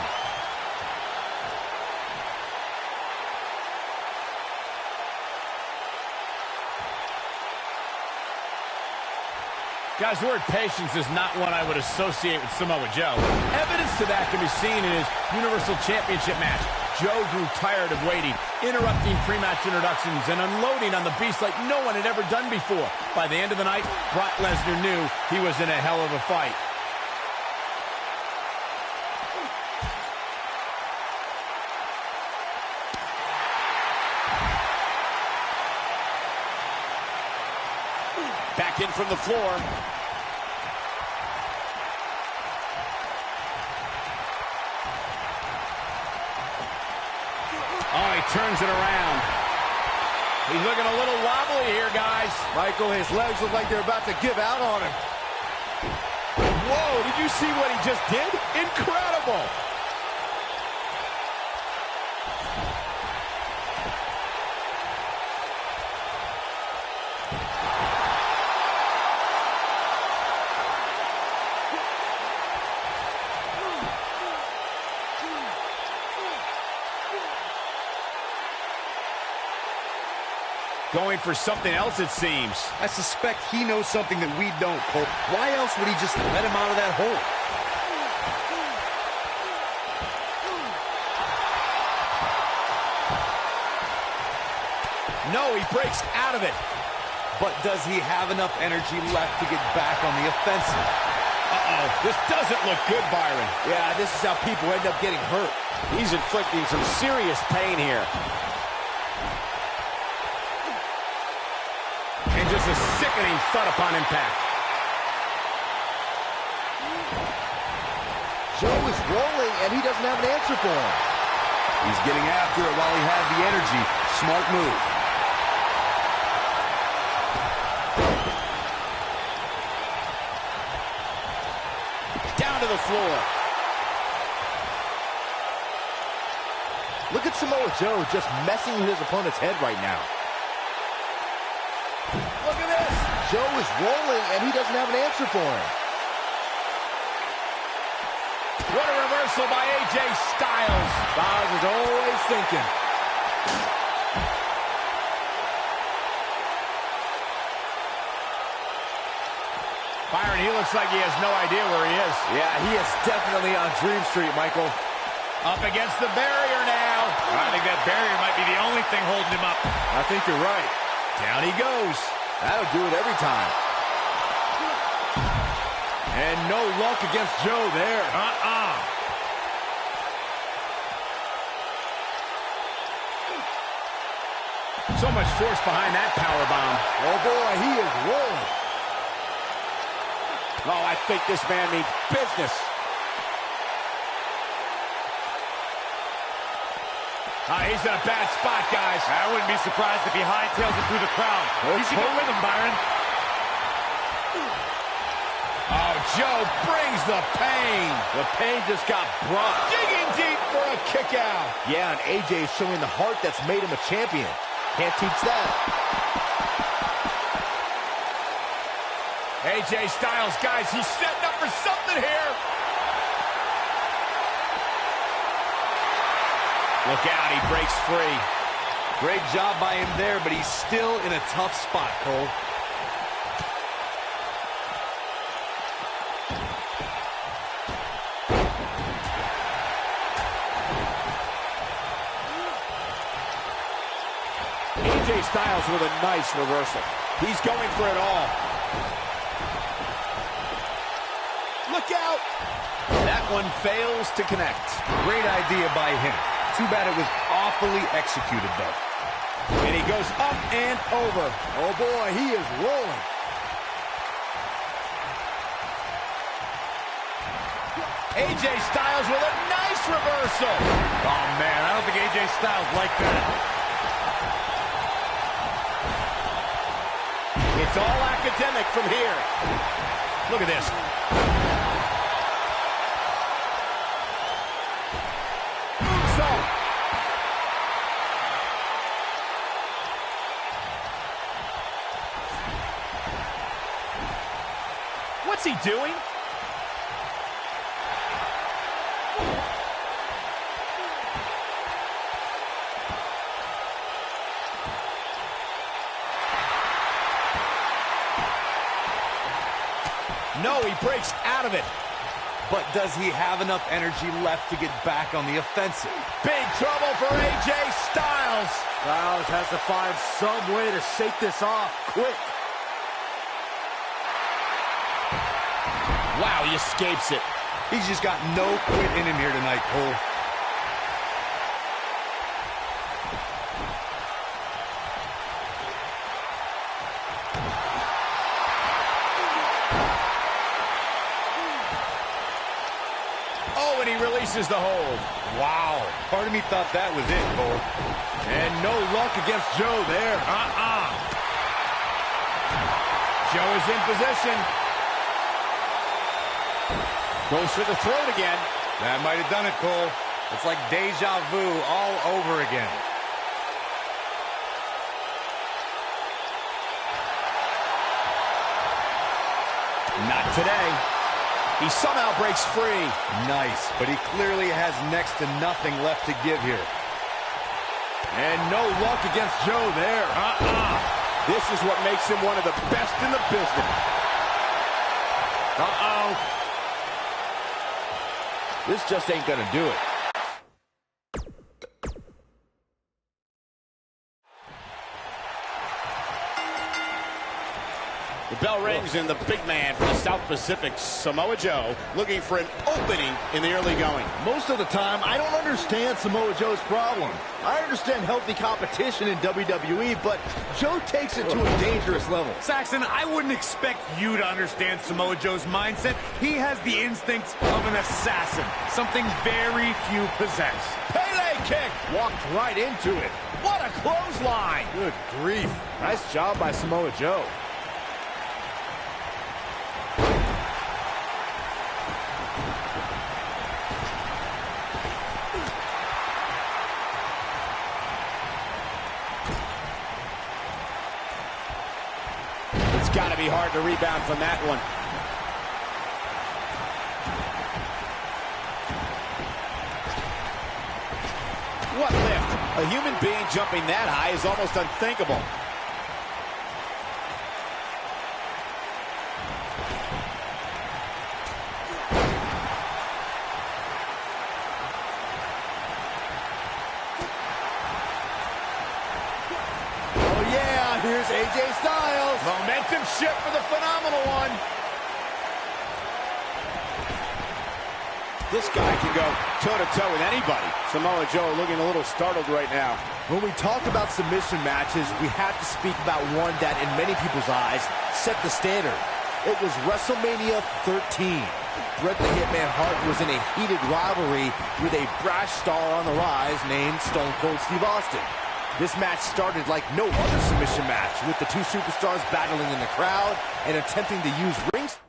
Guys, the word patience is not one I would associate with Samoa Joe. Evidence to that can be seen in his Universal Championship match. Joe grew tired of waiting, interrupting pre-match introductions and unloading on the Beast like no one had ever done before. By the end of the night, Brock Lesnar knew he was in a hell of a fight. Back in from the floor. Oh, he turns it around. He's looking a little wobbly here, guys. Michael, his legs look like they're about to give out on him. Whoa, did you see what he just did? Incredible. Going for something else, it seems. I suspect he knows something that we don't, Cole. Why else would he just let him out of that hole? No, he breaks out of it. But does he have enough energy left to get back on the offensive? Uh-oh, this doesn't look good, Byron. Yeah, this is how people end up getting hurt. He's inflicting some serious pain here. And just a sickening thud upon impact. Joe is rolling, and he doesn't have an answer for him. He's getting after it while he has the energy. Smart move. Down to the floor. Look at Samoa Joe just messing with his opponent's head right now. Look at this. Joe is rolling, and he doesn't have an answer for him. What a reversal by AJ Styles. Styles is always thinking. Byron, he looks like he has no idea where he is. Yeah, he is definitely on Dream Street, Michael. Up against the barrier now. I think that barrier might be the only thing holding him up. I think you're right. Down he goes. That'll do it every time. And no luck against Joe there. So much force behind that power bomb. Oh, boy, he is rolling. Oh, I think this man means business. He's in a bad spot, guys. I wouldn't be surprised if he hightails it through the crowd. You should go with him, Byron. Oh, Joe brings the pain. The pain just got brought. Digging deep for a kick out. Yeah, and AJ is showing the heart that's made him a champion. Can't teach that. AJ Styles, guys, he's setting up for something here. Look out, he breaks free. Great job by him there, but he's still in a tough spot, Cole. AJ Styles with a nice reversal. He's going for it all. Look out! That one fails to connect. Great idea by him. Too bad it was awfully executed, though. And he goes up and over. Oh, boy, he is rolling. AJ Styles with a nice reversal. Oh, man, I don't think AJ Styles liked that. It's all academic from here. Look at this. Moonsault. What's he doing? No, he breaks out of it. But does he have enough energy left to get back on the offensive? Big trouble for AJ Styles. Styles has to find some way to shake this off quick. Wow, he escapes it. He's just got no quit in him here tonight, Cole. Oh, and he releases the hold. Wow. Part of me thought that was it, Cole. And no luck against Joe there. Joe is in position. Goes for the throat again. That might have done it, Cole. It's like deja vu all over again. Not today. He somehow breaks free. Nice, but he clearly has next to nothing left to give here. And no luck against Joe there. This is what makes him one of the best in the business. This just ain't gonna do it. The bell rings and the big man from the South Pacific, Samoa Joe, looking for an opening in the early going. Most of the time, I don't understand Samoa Joe's problem. I understand healthy competition in WWE, but Joe takes it to a dangerous level. Saxton, I wouldn't expect you to understand Samoa Joe's mindset. He has the instincts of an assassin, something very few possess. Pele kick. Walked right into it. What a clothesline. Good grief. Nice job by Samoa Joe. Got to be hard to rebound from that one. What lift? A human being jumping that high is almost unthinkable. Oh yeah, here's AJ Styles. Momentum shift for the phenomenal one. This guy can go toe-to-toe with anybody. Samoa Joe looking a little startled right now. When we talk about submission matches, we have to speak about one that, in many people's eyes, set the standard. It was WrestleMania 13. Bret the Hitman Hart was in a heated rivalry with a brash star on the rise named Stone Cold Steve Austin. This match started like no other submission match, with the two superstars battling in the crowd and attempting to use rings.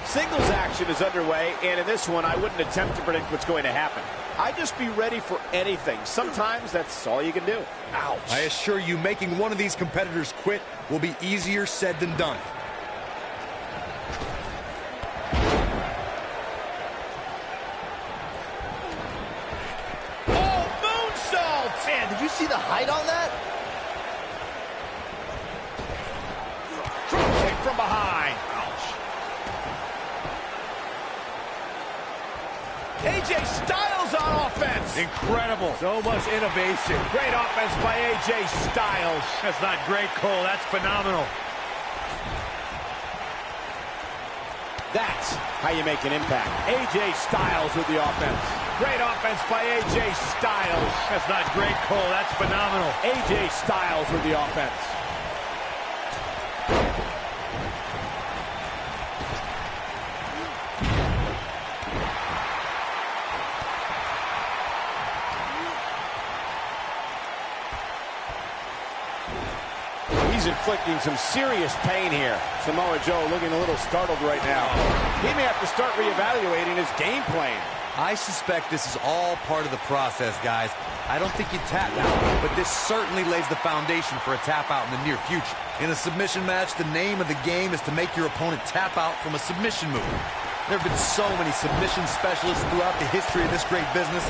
Singles action is underway, and in this one, I wouldn't attempt to predict what's going to happen. I'd just be ready for anything. Sometimes that's all you can do. Ouch. I assure you, making one of these competitors quit will be easier said than done. Oh, moonsault! Man, did you see the height on that? Drop kick from behind. AJ Styles on offense. Incredible. So much innovation. Great offense by AJ Styles. That's not great, Cole. That's phenomenal. That's how you make an impact. AJ Styles with the offense. Great offense by AJ Styles. That's not great, Cole. That's phenomenal. AJ Styles with the offense. He's inflicting some serious pain here. Samoa Joe looking a little startled right now. He may have to start reevaluating his game plan. I suspect this is all part of the process, guys. I don't think you tap out, but this certainly lays the foundation for a tap out in the near future. In a submission match, the name of the game is to make your opponent tap out from a submission move. There have been so many submission specialists throughout the history of this great business.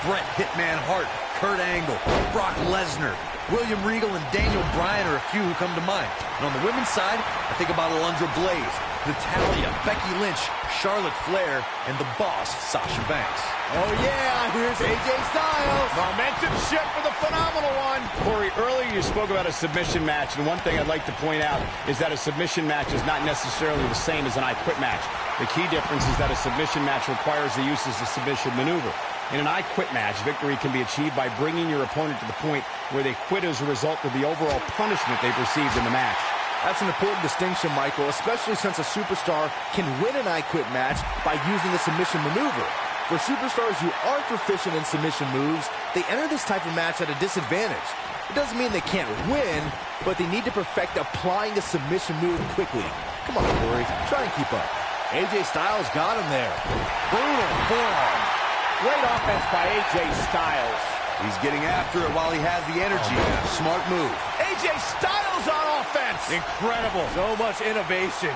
Bret Hitman Hart, Kurt Angle, Brock Lesnar, William Regal, and Daniel Bryan are a few who come to mind. And on the women's side, I think about Alundra Blaze, Natalya, Becky Lynch, Charlotte Flair, and the boss, Sasha Banks. Oh yeah, here's AJ Styles. Momentum shift for the phenomenal one. Corey, earlier you spoke about a submission match, and one thing I'd like to point out is that a submission match is not necessarily the same as an I Quit match. The key difference is that a submission match requires the use of the submission maneuver. In an I Quit match, victory can be achieved by bringing your opponent to the point where they quit as a result of the overall punishment they've received in the match. That's an important distinction, Michael, especially since a superstar can win an I Quit match by using the submission maneuver. For superstars who aren't proficient in submission moves, they enter this type of match at a disadvantage. It doesn't mean they can't win, but they need to perfect applying the submission move quickly. Come on, Corey, try and keep up. AJ Styles got him there. Brutal forearm. Great offense by AJ Styles. He's getting after it while he has the energy. Smart move. AJ Styles on offense. Incredible. So much innovation.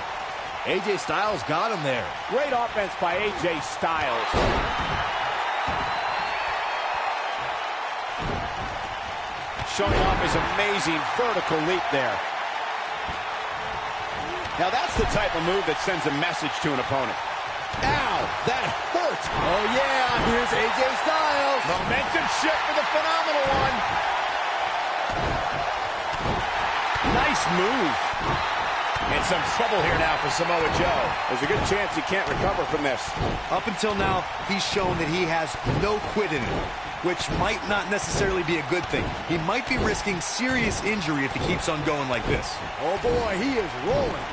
AJ Styles got him there. Great offense by AJ Styles. Showing off his amazing vertical leap there. Now that's the type of move that sends a message to an opponent. Ow, that hurt. Oh, yeah, here's AJ Styles. Momentum shift for the phenomenal one. Nice move. And some trouble here now for Samoa Joe. There's a good chance he can't recover from this. Up until now, he's shown that he has no quit in him, which might not necessarily be a good thing. He might be risking serious injury if he keeps on going like this. Oh, boy, he is rolling.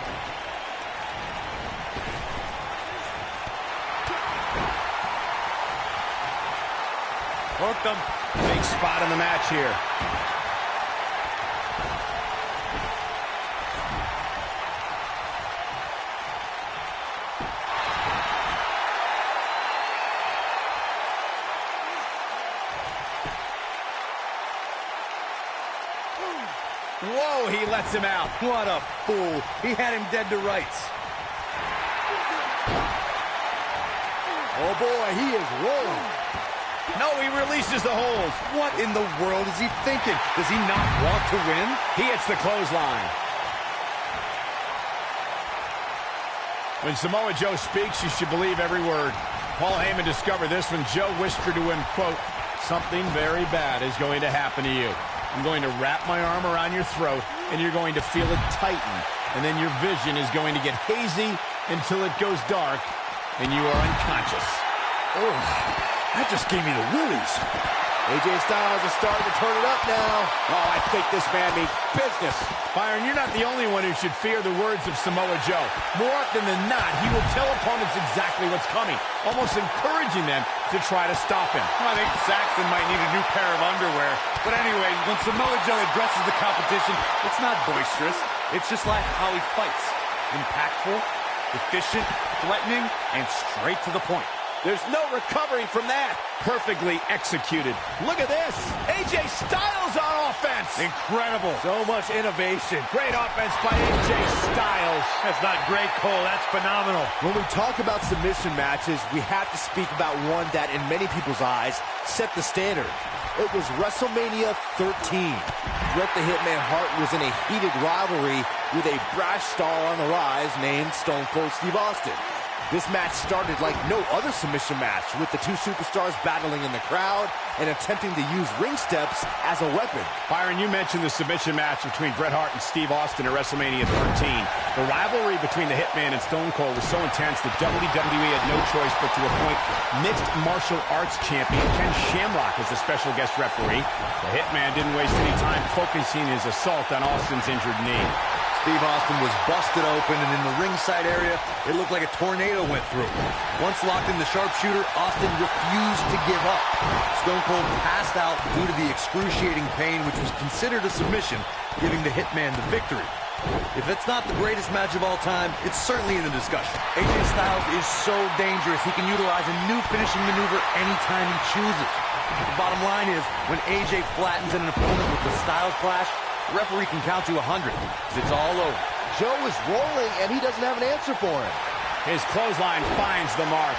Hooked him. Big spot in the match here. Whoa, he lets him out. What a fool. He had him dead to rights. Oh, boy, he is rolling. No, he releases the hold. What in the world is he thinking? Does he not want to win? He hits the clothesline. When Samoa Joe speaks, you should believe every word. Paul Heyman discovered this when Joe whispered to him, quote, "Something very bad is going to happen to you. I'm going to wrap my arm around your throat, and you're going to feel it tighten. And then your vision is going to get hazy until it goes dark, and you are unconscious." Oh, that just gave me the willies. AJ Styles is starting to turn it up now. Oh, I think this man means business. Byron, you're not the only one who should fear the words of Samoa Joe. More often than not, he will tell opponents exactly what's coming, almost encouraging them to try to stop him. Well, I think Saxton might need a new pair of underwear. But anyway, when Samoa Joe addresses the competition, it's not boisterous. It's just like how he fights. Impactful, efficient, threatening, and straight to the point. There's no recovering from that. Perfectly executed. Look at this. AJ Styles on offense. Incredible. So much innovation. Great offense by AJ Styles. That's not great, Cole. That's phenomenal. When we talk about submission matches, we have to speak about one that, in many people's eyes, set the standard. It was WrestleMania 13. Bret the Hitman Hart was in a heated rivalry with a brash star on the rise named Stone Cold Steve Austin. This match started like no other submission match, with the two superstars battling in the crowd and attempting to use ring steps as a weapon. Byron, you mentioned the submission match between Bret Hart and Steve Austin at WrestleMania 13. The rivalry between the Hitman and Stone Cold was so intense that WWE had no choice but to appoint mixed martial arts champion Ken Shamrock as the special guest referee. The Hitman didn't waste any time focusing his assault on Austin's injured knee. Steve Austin was busted open, and in the ringside area, it looked like a tornado went through. Once locked in the sharpshooter, Austin refused to give up. Stone Cold passed out due to the excruciating pain, which was considered a submission, giving the Hitman the victory. If it's not the greatest match of all time, it's certainly in the discussion. AJ Styles is so dangerous, he can utilize a new finishing maneuver anytime he chooses. The bottom line is, when AJ flattens an opponent with the Styles Clash, the referee can count to 100, because it's all over. Joe is rolling, and he doesn't have an answer for him. His clothesline finds the mark.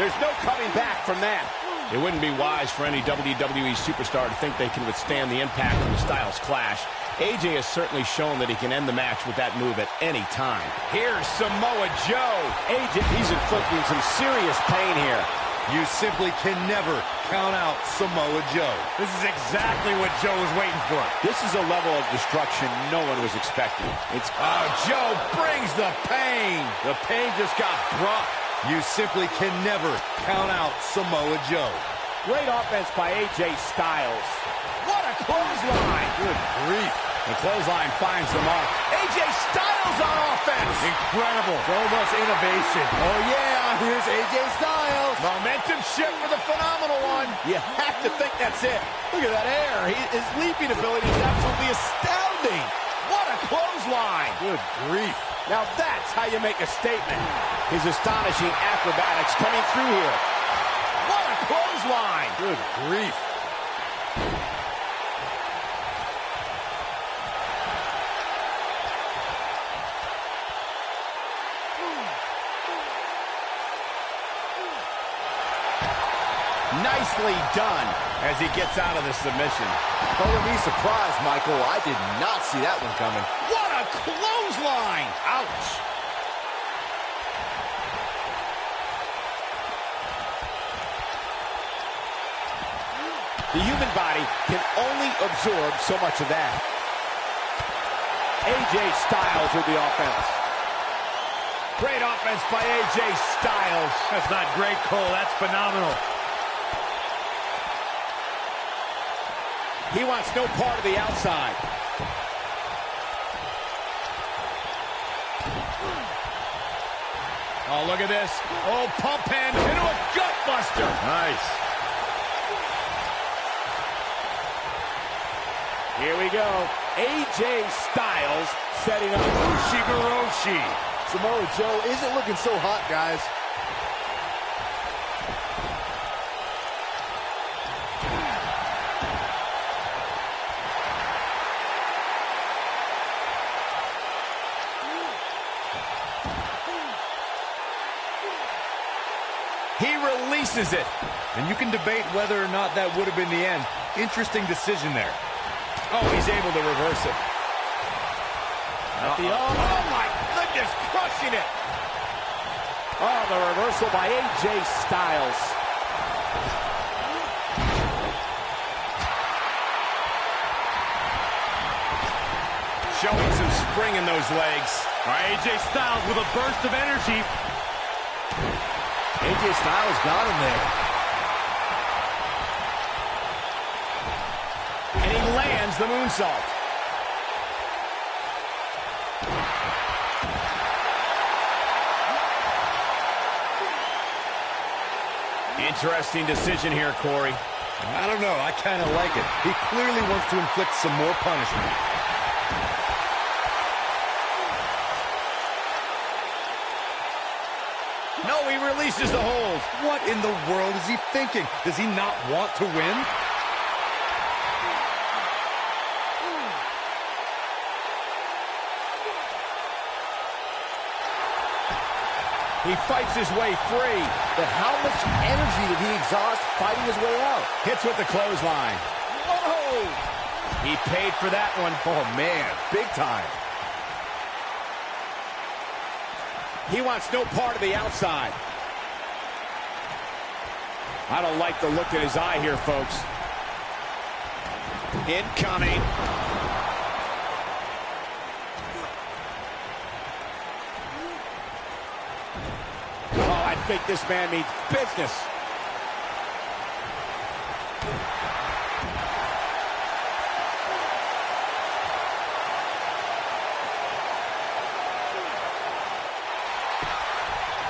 There's no coming back from that. It wouldn't be wise for any WWE superstar to think they can withstand the impact of the Styles Clash. AJ has certainly shown that he can end the match with that move at any time. Here's Samoa Joe. AJ, he's inflicting some serious pain here. You simply can never count out Samoa Joe. This is exactly what Joe was waiting for. This is a level of destruction no one was expecting. It's Joe brings the pain. The pain just got brought. You simply can never count out Samoa Joe. great offense by AJ Styles. What a clothesline. Good grief. The clothesline finds the mark. AJ Styles on offense. Incredible. So much innovation. Oh, yeah, here's AJ Styles. Momentum shift for the phenomenal one. You have to think that's it. Look at that air. His leaping ability is absolutely astounding. What a clothesline. Good grief. Now that's how you make a statement. His astonishing acrobatics coming through here. What a clothesline. Good grief. Nicely done as he gets out of the submission. Color me surprised, Michael. I did not see that one coming. What a clothesline! Ouch. The human body can only absorb so much of that. AJ Styles with the offense. Great offense by AJ Styles. That's not great, Cole. That's phenomenal. He wants no part of the outside. Oh, look at this. Oh, pump hand into a gut buster. Nice. Here we go. AJ Styles setting up. Ushigoroshi. Samoa Joe isn't looking so hot, guys. He releases it. And you can debate whether or not that would have been the end. Interesting decision there. Oh, he's able to reverse it. Oh, my goodness, crushing it. Oh, the reversal by AJ Styles. Showing some spring in those legs. All right, AJ Styles with a burst of energy. AJ Styles got him there. And he lands the moonsault. Interesting decision here, Corey. I don't know. I kind of like it. He clearly wants to inflict some more punishment. No, he releases the hold. What in the world is he thinking? Does he not want to win? He fights his way free. But how much energy did he exhaust fighting his way out? Hits with the clothesline. Whoa! He paid for that one. Oh, man, big time. He wants no part of the outside. I don't like the look in his eye here, folks. Incoming. Oh, I think this man means business.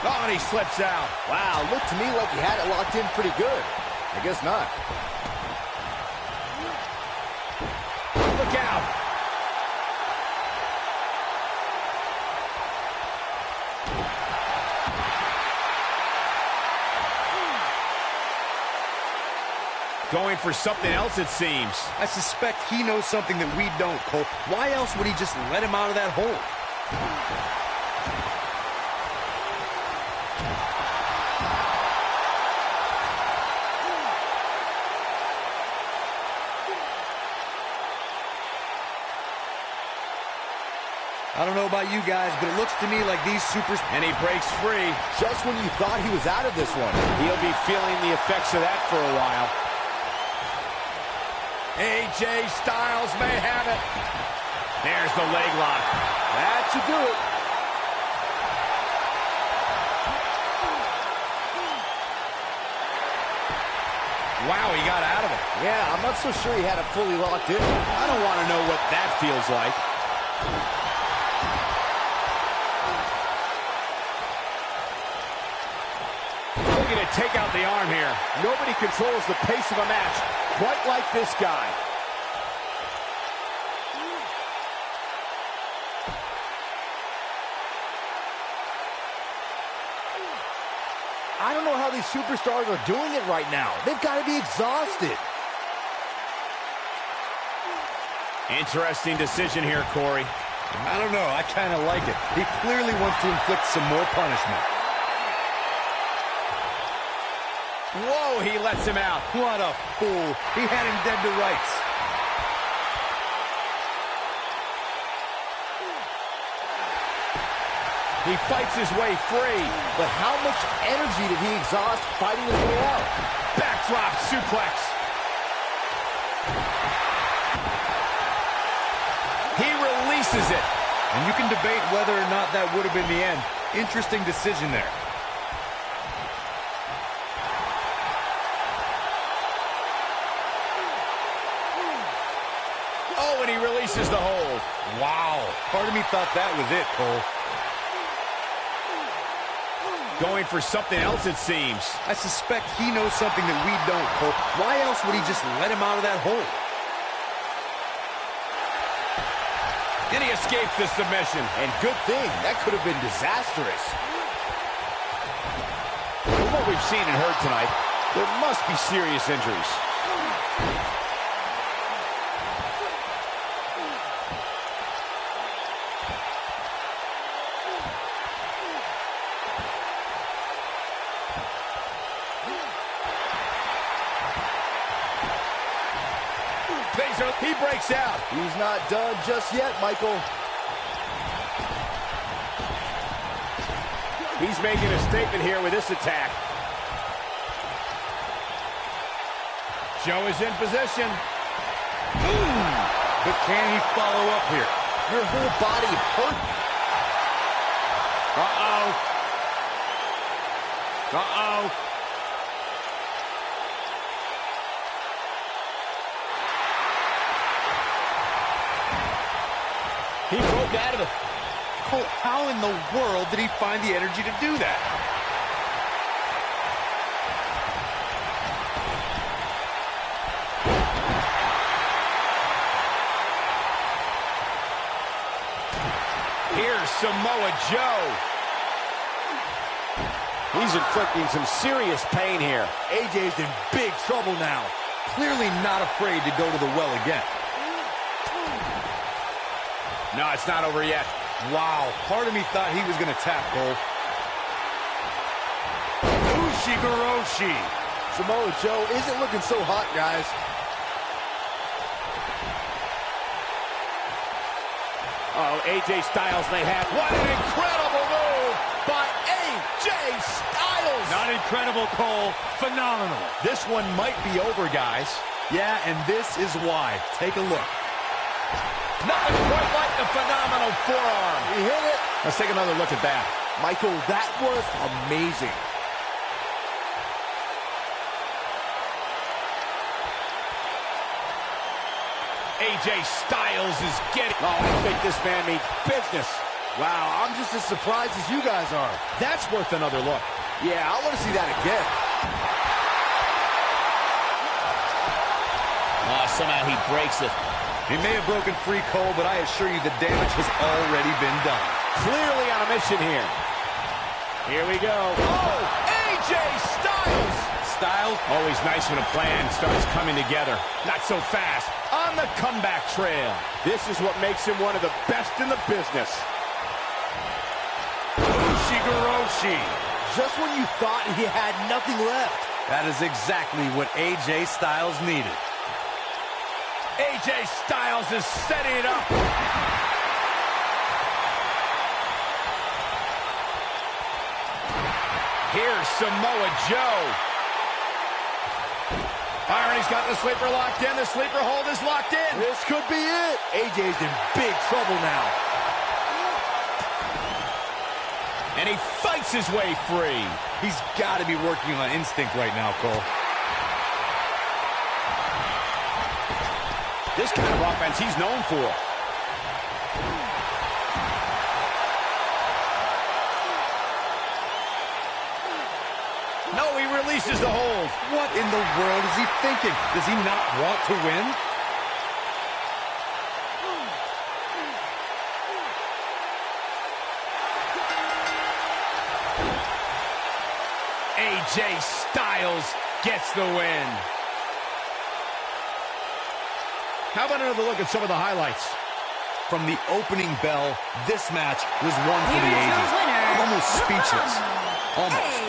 Oh, and he slips out. Wow, looked to me like he had it locked in pretty good. I guess not. Look out. Going for something else, it seems. I suspect he knows something that we don't, Cole. Why else would he just let him out of that hole? I don't know about you guys, but it looks to me like these supers... And he breaks free. Just when you thought he was out of this one. He'll be feeling the effects of that for a while. AJ Styles may have it. There's the leg lock. That should do it. Wow, he got out of it. Yeah, I'm not so sure he had it fully locked in. I don't want to know what that feels like. Looking to take out the arm here. Nobody controls the pace of a match quite like this guy. I don't know how these superstars are doing it right now. They've got to be exhausted. Interesting decision here, Corey. I don't know. I kind of like it. He clearly wants to inflict some more punishment. Whoa, he lets him out. What a fool. He had him dead to rights. He fights his way free. But how much energy did he exhaust fighting his way out? Backdrop suplex. He releases it. And you can debate whether or not that would have been the end. Interesting decision there. Oh, and he releases the hold. Wow. Part of me thought that was it, Cole. Going for something else, it seems. I suspect he knows something that we don't, Cole. Why else would he just let him out of that hole? And he escapes the submission. And good thing, that could have been disastrous. From what we've seen and heard tonight, there must be serious injuries. He breaks out. He's not done just yet, Michael. He's making a statement here with this attack. Joe is in position. Ooh. But can he follow up here? Your whole body hurt. Uh-oh. Uh-oh. He broke out of it. Cole, how in the world did he find the energy to do that? Here's Samoa Joe. He's inflicting some serious pain here. AJ's in big trouble now. Clearly not afraid to go to the well again. No, it's not over yet. Wow, part of me thought he was going to tap, Cole. Ushigoroshi. Samoa Joe isn't looking so hot, guys. Oh, AJ Styles may have. What an incredible move by AJ Styles. Not incredible, Cole. Phenomenal. This one might be over, guys. Yeah, and this is why. Take a look. Nothing quite like the phenomenal forearm. He hit it. Let's take another look at that. Michael, that was amazing. AJ Styles is getting... Oh, I think this man means business. Wow, I'm just as surprised as you guys are. That's worth another look. Yeah, I want to see that again. Oh, somehow he breaks it. He may have broken free, Cole, but I assure you the damage has already been done. Clearly on a mission here. Here we go. Oh, AJ Styles! Styles? Always nice when a plan starts coming together. Not so fast. On the comeback trail. This is what makes him one of the best in the business. Ushigoroshi. Just when you thought he had nothing left. That is exactly what AJ Styles needed. AJ Styles is setting it up. Here's Samoa Joe. Irony's got the sleeper locked in. The sleeper hold is locked in. This could be it. AJ's in big trouble now. And he fights his way free. He's got to be working on instinct right now, Cole. This kind of offense he's known for. No, he releases the hold. What in the world is he thinking? Does he not want to win? AJ Styles gets the win. How about another look at some of the highlights? From the opening bell, this match was one for the Here's your ages. winner, I'm almost the speechless. phenomenal Almost.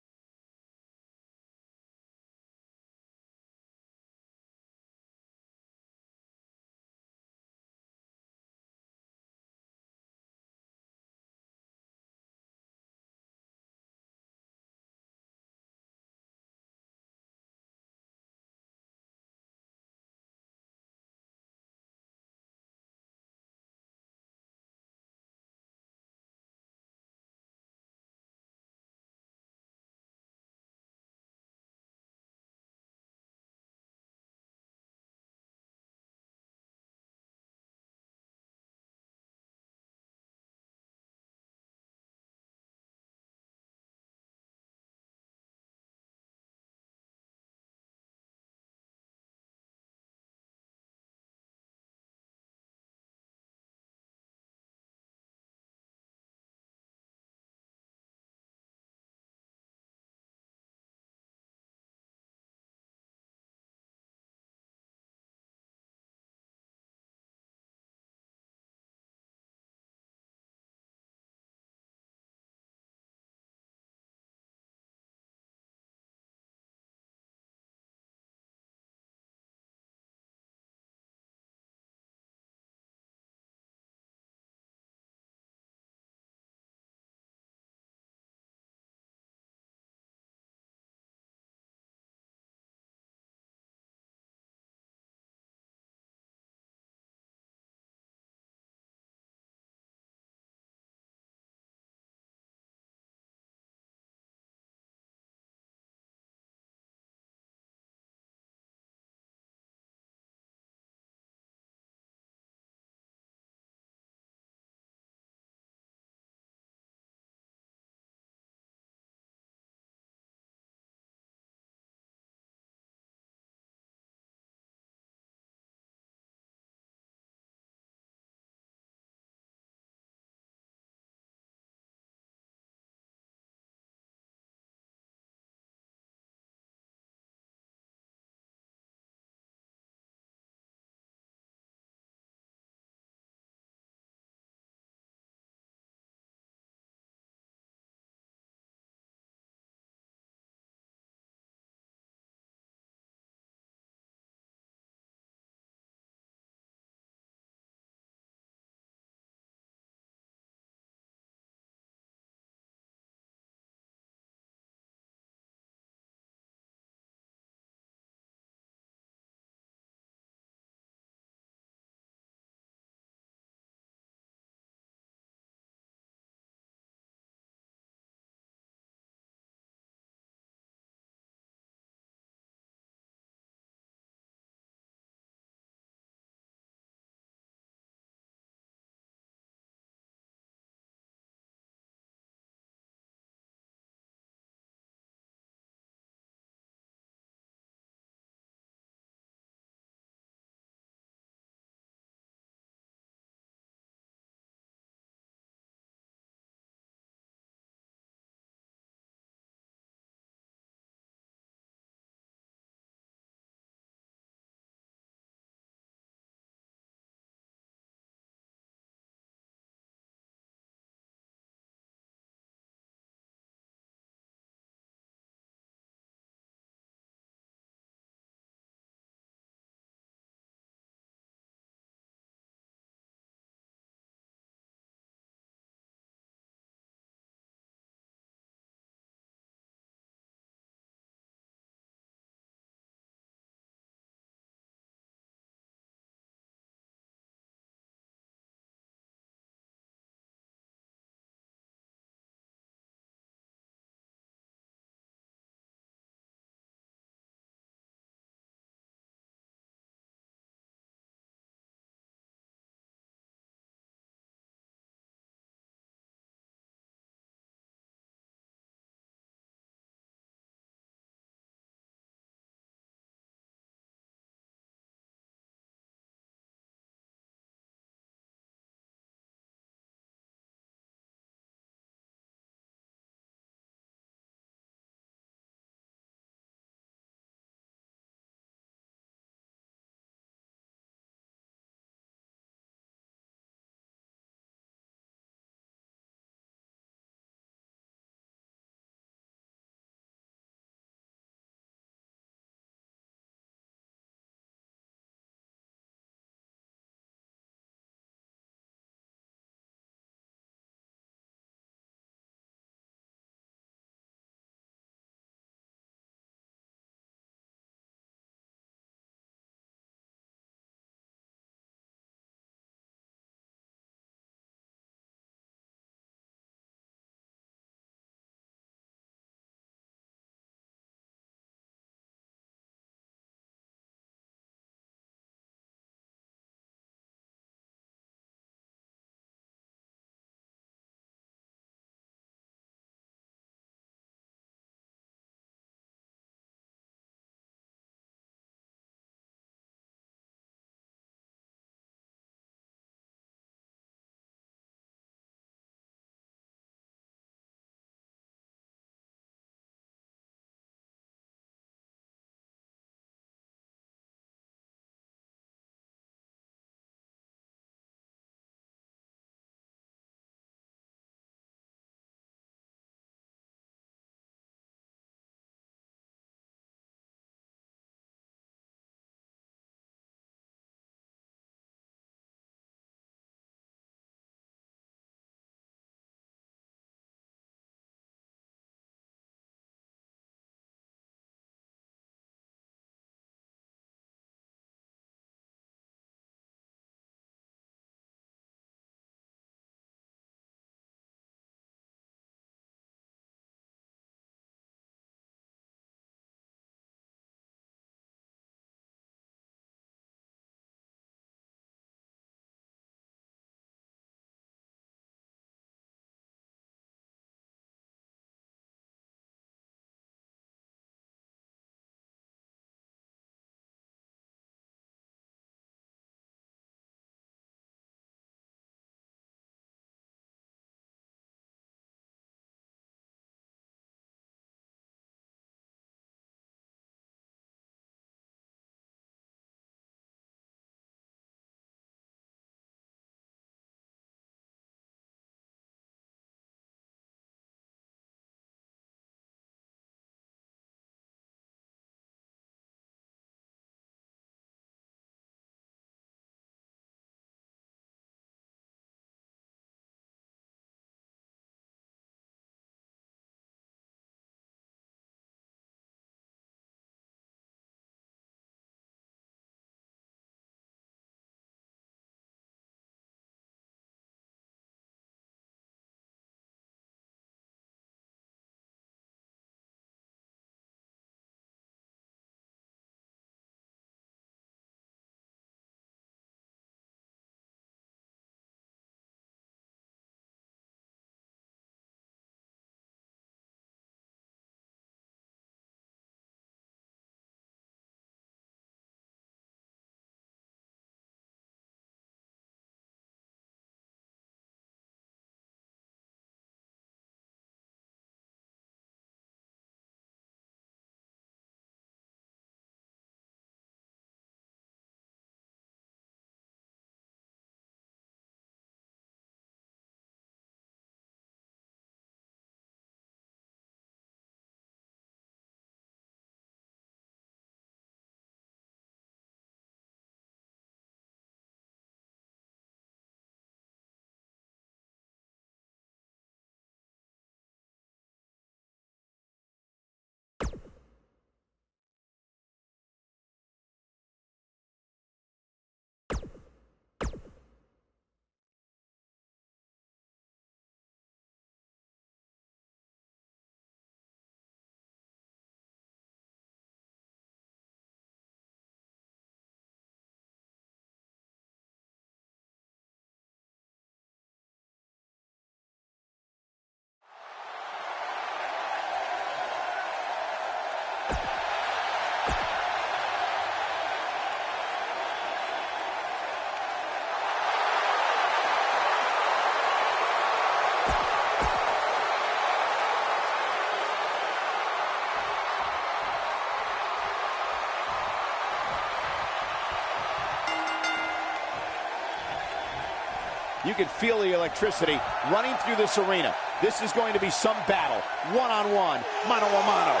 You can feel the electricity running through this arena. This is going to be some battle. One-on-one, mano-a-mano.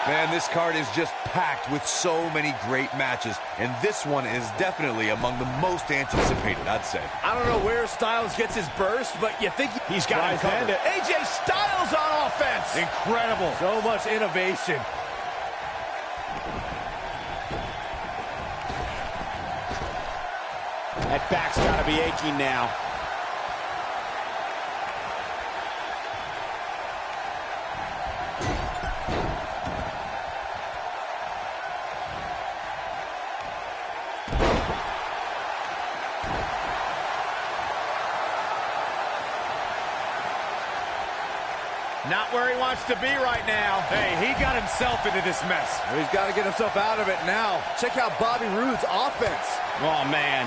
Man, this card is just packed with so many great matches, and this one is definitely among the most anticipated, I'd say. I don't know where Styles gets his burst, but you think He's got him covered. AJ Styles on offense. Incredible. so much innovation. That back's got to be aching now. Not where he wants to be right now. Hey, he got himself into this mess. He's got to get himself out of it now. Check out Bobby Roode's offense. Oh, man.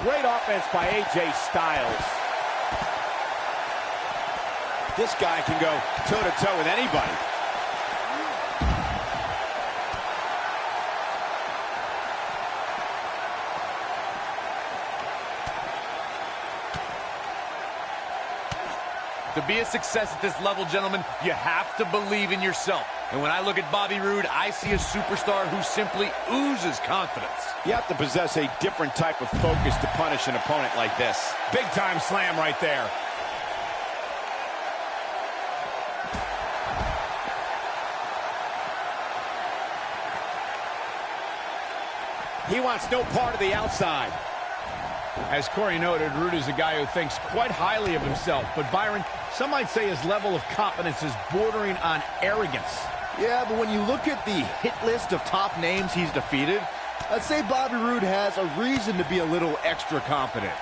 Great offense by AJ Styles. This guy can go toe-to-toe with anybody. To be a success at this level, gentlemen, you have to believe in yourself. And when I look at Bobby Roode, I see a superstar who simply oozes confidence. You have to possess a different type of focus to punish an opponent like this. Big-time slam right there. He wants no part of the outside. As Corey noted, Roode is a guy who thinks quite highly of himself. But Byron, some might say his level of confidence is bordering on arrogance. Yeah, but when you look at the hit list of top names he's defeated, I'd say Bobby Roode has a reason to be a little extra confident.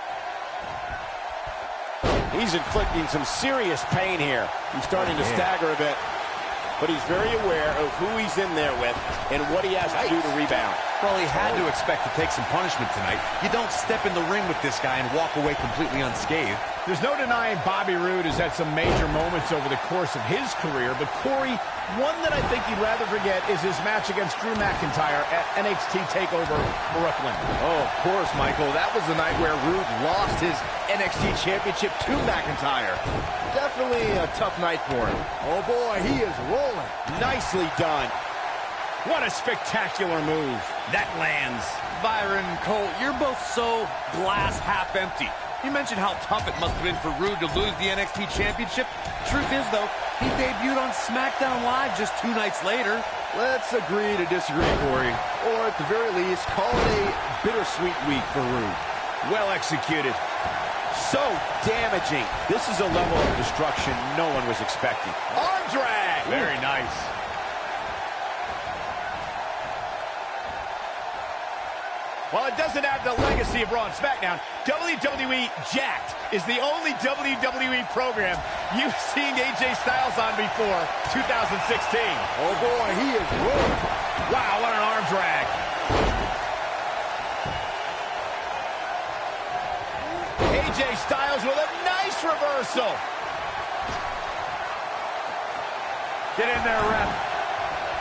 He's inflicting some serious pain here. He's starting to stagger a bit, but he's very aware of who he's in there with and what he has to do to rebound. Well, he had to expect to take some punishment tonight. You don't step in the ring with this guy and walk away completely unscathed. There's no denying Bobby Roode has had some major moments over the course of his career, but Corey, one that I think you'd rather forget is his match against Drew McIntyre at NXT TakeOver Brooklyn. Oh, of course, Michael. That was the night where Roode lost his NXT Championship to McIntyre. Definitely a tough night for him. Oh, boy, he is rolling. Nicely done. What a spectacular move. That lands. Byron, Cole, you're both so glass half empty. You mentioned how tough it must have been for Roode to lose the NXT Championship. Truth is, though, he debuted on SmackDown Live just 2 nights later. Let's agree to disagree, Corey. Or at the very least, call it a bittersweet week for Roode. Well executed. So damaging. This is a level of destruction no one was expecting. Arm drag. Very nice. While it doesn't have the legacy of Raw and SmackDown, WWE Jacked is the only WWE program you've seen AJ Styles on before 2016. Oh, boy, he is rolling. Wow, what an arm drag. AJ Styles with a nice reversal. Get in there, ref.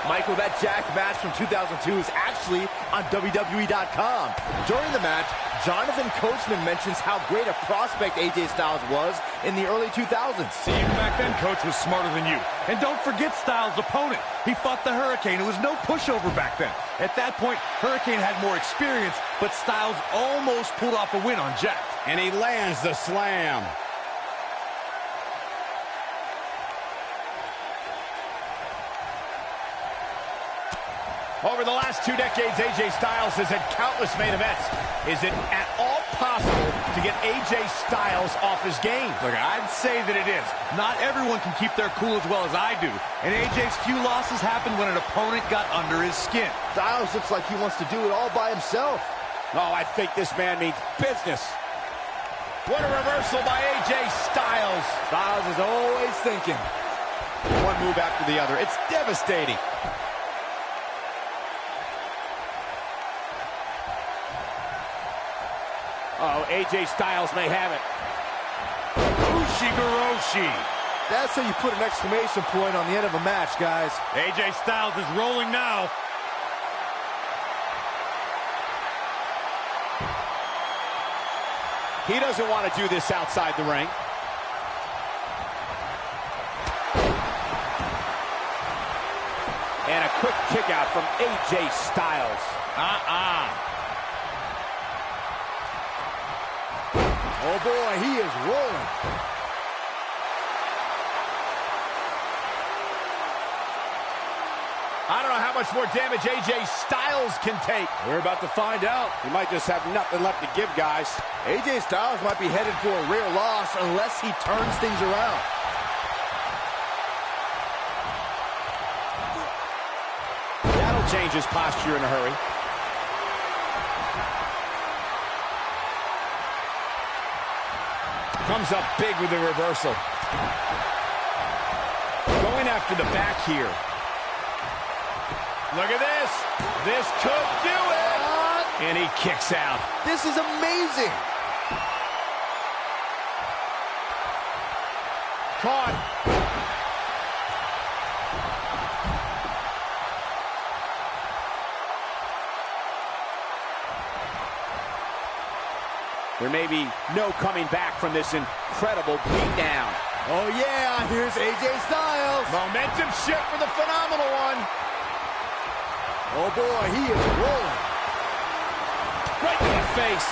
Michael, that Jacked match from 2002 is actually on WWE.com. During the match, Jonathan Coachman mentions how great a prospect AJ Styles was in the early 2000s. See, even back then, Coach was smarter than you. And don't forget Styles' opponent. He fought the Hurricane. It was no pushover back then. At that point, Hurricane had more experience, but Styles almost pulled off a win on Jacked. And he lands the slam. Over the last 2 decades, AJ Styles has had countless main events. Is it at all possible to get AJ Styles off his game? Look, I'd say that it is. Not everyone can keep their cool as well as I do. And AJ's few losses happened when an opponent got under his skin. Styles looks like he wants to do it all by himself. Oh, I think this man means business. What a reversal by AJ Styles. Styles is always thinking. One move after the other. It's devastating. Oh, AJ Styles may have it. Ushigoroshi. That's how you put an exclamation point on the end of a match, guys. AJ Styles is rolling now. He doesn't want to do this outside the ring. And a quick kick out from AJ Styles. Oh boy, he is rolling. I don't know how much more damage AJ Styles can take. We're about to find out. He might just have nothing left to give, guys. AJ Styles might be headed for a rare loss unless he turns things around. That'll change his posture in a hurry. Comes up big with the reversal. Going after the back here. Look at this. This could do it. And he kicks out. This is amazing. Caught. There may be no coming back from this incredible beatdown. Oh yeah, here's AJ Styles. Momentum shift for the phenomenal one. Oh boy, he is rolling. Right to the face.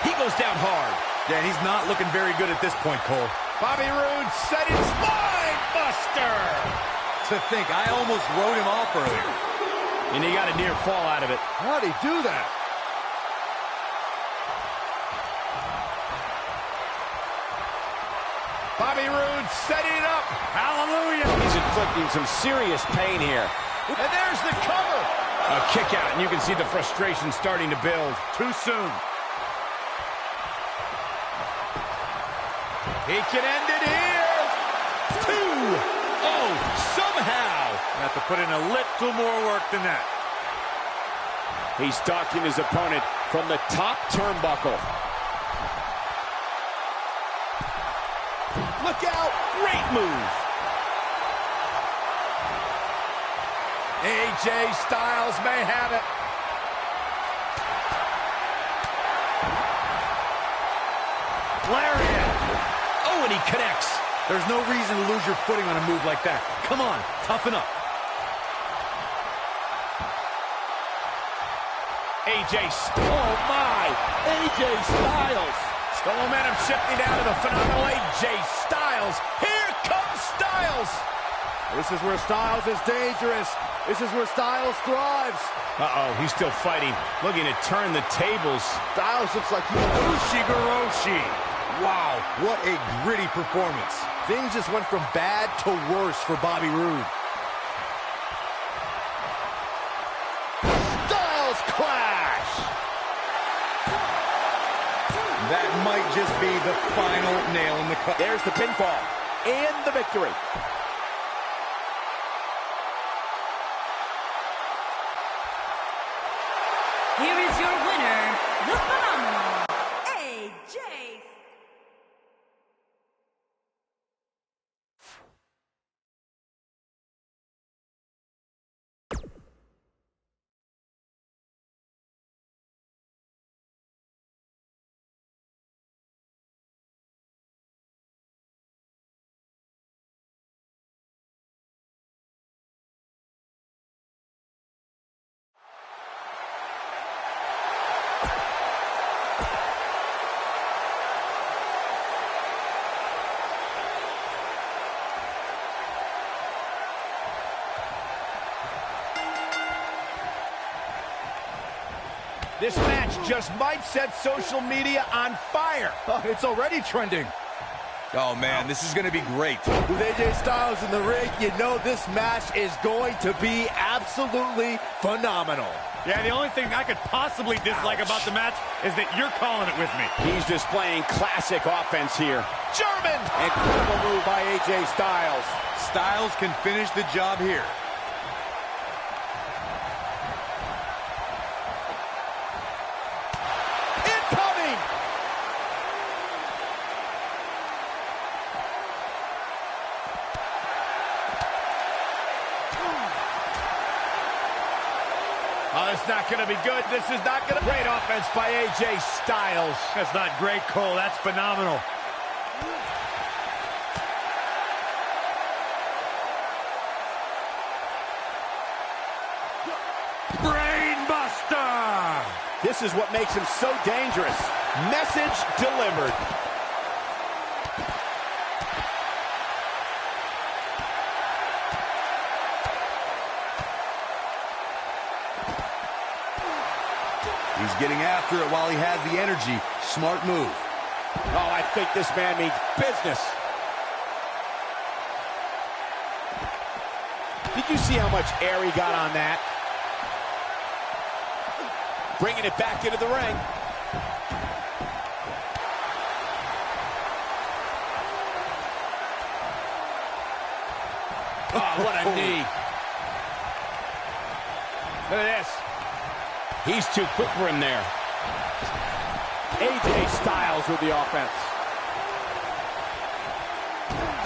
He goes down hard. Yeah, he's not looking very good at this point, Cole. Bobby Roode set his spine buster. To think, I almost wrote him off earlier. And he got a near fall out of it. How'd he do that? Bobby Roode setting up. Hallelujah. He's inflicting some serious pain here. And there's the cover. A kick out, and you can see the frustration starting to build. Too soon. He can end it here. 2. Oh, somehow. Have to put in a little more work than that. He's stalking his opponent from the top turnbuckle. Look out. Great move. AJ Styles may have it. Lariat. Oh, and he connects. There's no reason to lose your footing on a move like that. Come on, toughen up. Oh, my. AJ Styles. The momentum shifting down to the phenomenal AJ Styles. Here comes Styles. This is where Styles is dangerous. This is where Styles thrives. Uh-oh, he's still fighting. Looking to turn the tables. Styles looks like he's Ushigoroshi. Wow, what a gritty performance. Things just went from bad to worse for Bobby Roode. Styles clash! That might just be the final nail in the coffin. There's the pinfall and the victory. Here is your winner, the phenomenal AJ. This match just might set social media on fire. It's already trending. Oh, man, this is going to be great. With AJ Styles in the ring, you know this match is going to be absolutely phenomenal. Yeah, the only thing I could possibly dislike about the match is that you're calling it with me. He's displaying classic offense here. German! Incredible move by AJ Styles. Styles can finish the job here. Incoming! Oh, it's not going to be good. This is not going to... Great offense by AJ Styles. That's not great, Cole. That's phenomenal. Brainbuster! This is what makes him so dangerous. Message delivered. He's getting after it while he has the energy. Smart move. Oh, I think this man means business. Did you see how much air he got on that? Bringing it back into the ring. Oh, what a knee. Look at this. He's too quick for him there. AJ Styles with the offense.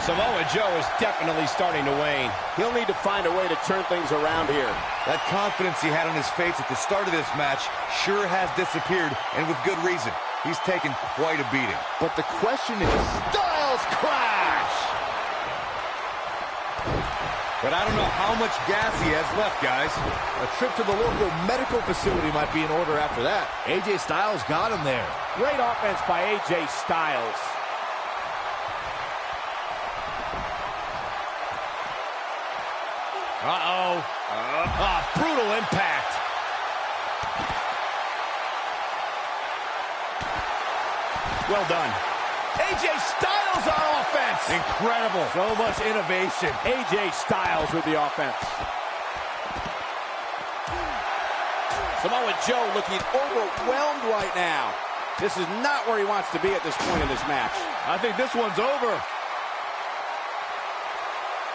Samoa Joe is definitely starting to wane. He'll need to find a way to turn things around here. That confidence he had on his face at the start of this match sure has disappeared, and with good reason. He's taken quite a beating. But the question is, Styles crash! But I don't know how much gas he has left, guys. A trip to the local medical facility might be in order after that. AJ Styles got him there. Great offense by AJ Styles. Uh-oh. Brutal impact. Well done. AJ Styles on offense. Incredible. So much innovation. AJ Styles with the offense. Samoa Joe looking overwhelmed right now. This is not where he wants to be at this point in this match. I think this one's over.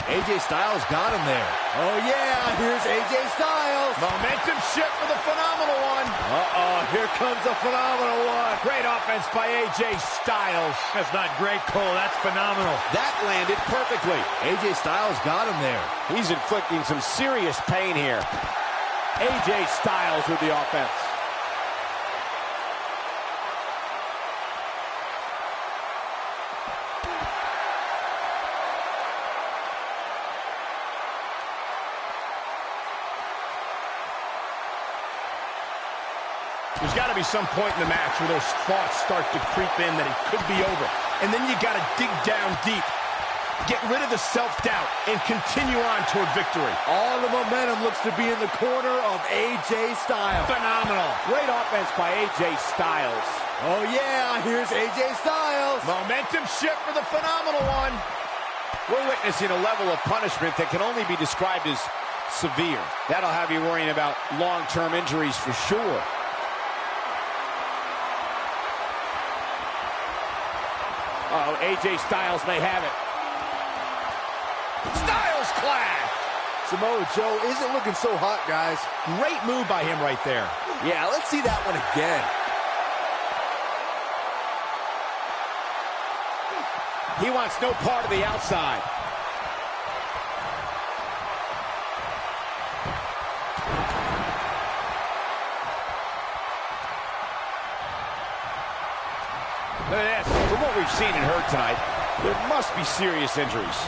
AJ Styles got him there. Oh, yeah, here's AJ Styles. Momentum shift for the phenomenal one. Uh-oh, here comes a phenomenal one. Great offense by AJ Styles. That's not great, Cole. That's phenomenal. That landed perfectly. AJ Styles got him there. He's inflicting some serious pain here. AJ Styles with the offense. There's got to be some point in the match where those thoughts start to creep in that it could be over. And then you got to dig down deep. Get rid of the self-doubt and continue on toward victory. All the momentum looks to be in the corner of AJ Styles. Phenomenal. Great offense by AJ Styles. Oh, yeah, here's AJ Styles. Momentum shift for the phenomenal one. We're witnessing a level of punishment that can only be described as severe. That'll have you worrying about long-term injuries for sure. Uh-oh, AJ Styles may have it. Styles clash. Samoa Joe isn't looking so hot, guys. Great move by him right there. Yeah, let's see that one again. He wants no part of the outside. Look at this. From what we've seen and heard tonight, there must be serious injuries.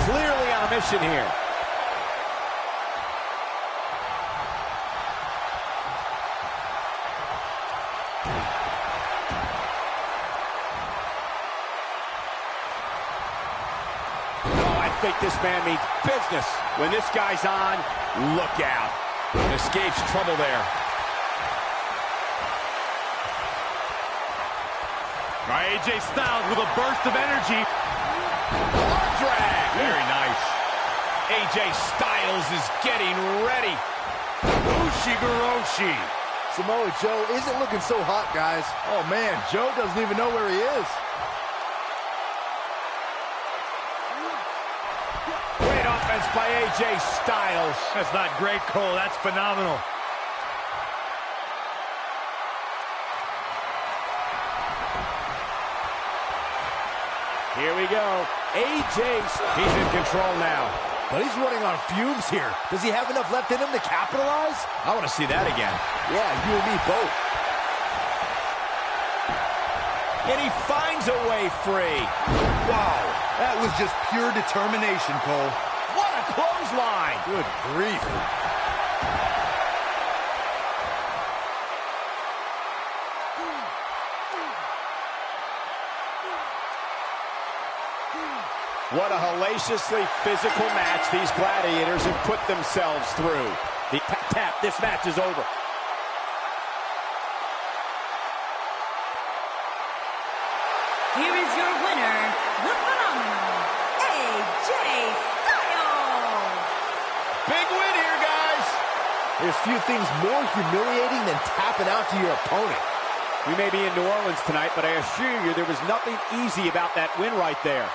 Clearly on a mission here. I think this man means business. When this guy's on, look out. Escapes trouble there. AJ Styles with a burst of energy. Arm drag. Very nice. AJ Styles is getting ready. Ushigoroshi. Samoa Joe isn't looking so hot, guys. Oh, man, Joe doesn't even know where he is. Great offense by AJ Styles. That's not great, Cole. That's phenomenal. Here we go. AJ. He's in control now. But he's running on fumes here. Does he have enough left in him to capitalize? I want to see that again. Yeah, you and me both. And he finds a way free. Wow, that was just pure determination, Cole. What a clothesline. Good grief. What a hellaciously physical match these gladiators have put themselves through. The tap, this match is over. Here is your winner, the phenomenal AJ Styles. Big win here, guys. There's few things more humiliating than tapping out to your opponent. We may be in New Orleans tonight, but I assure you there was nothing easy about that win right there.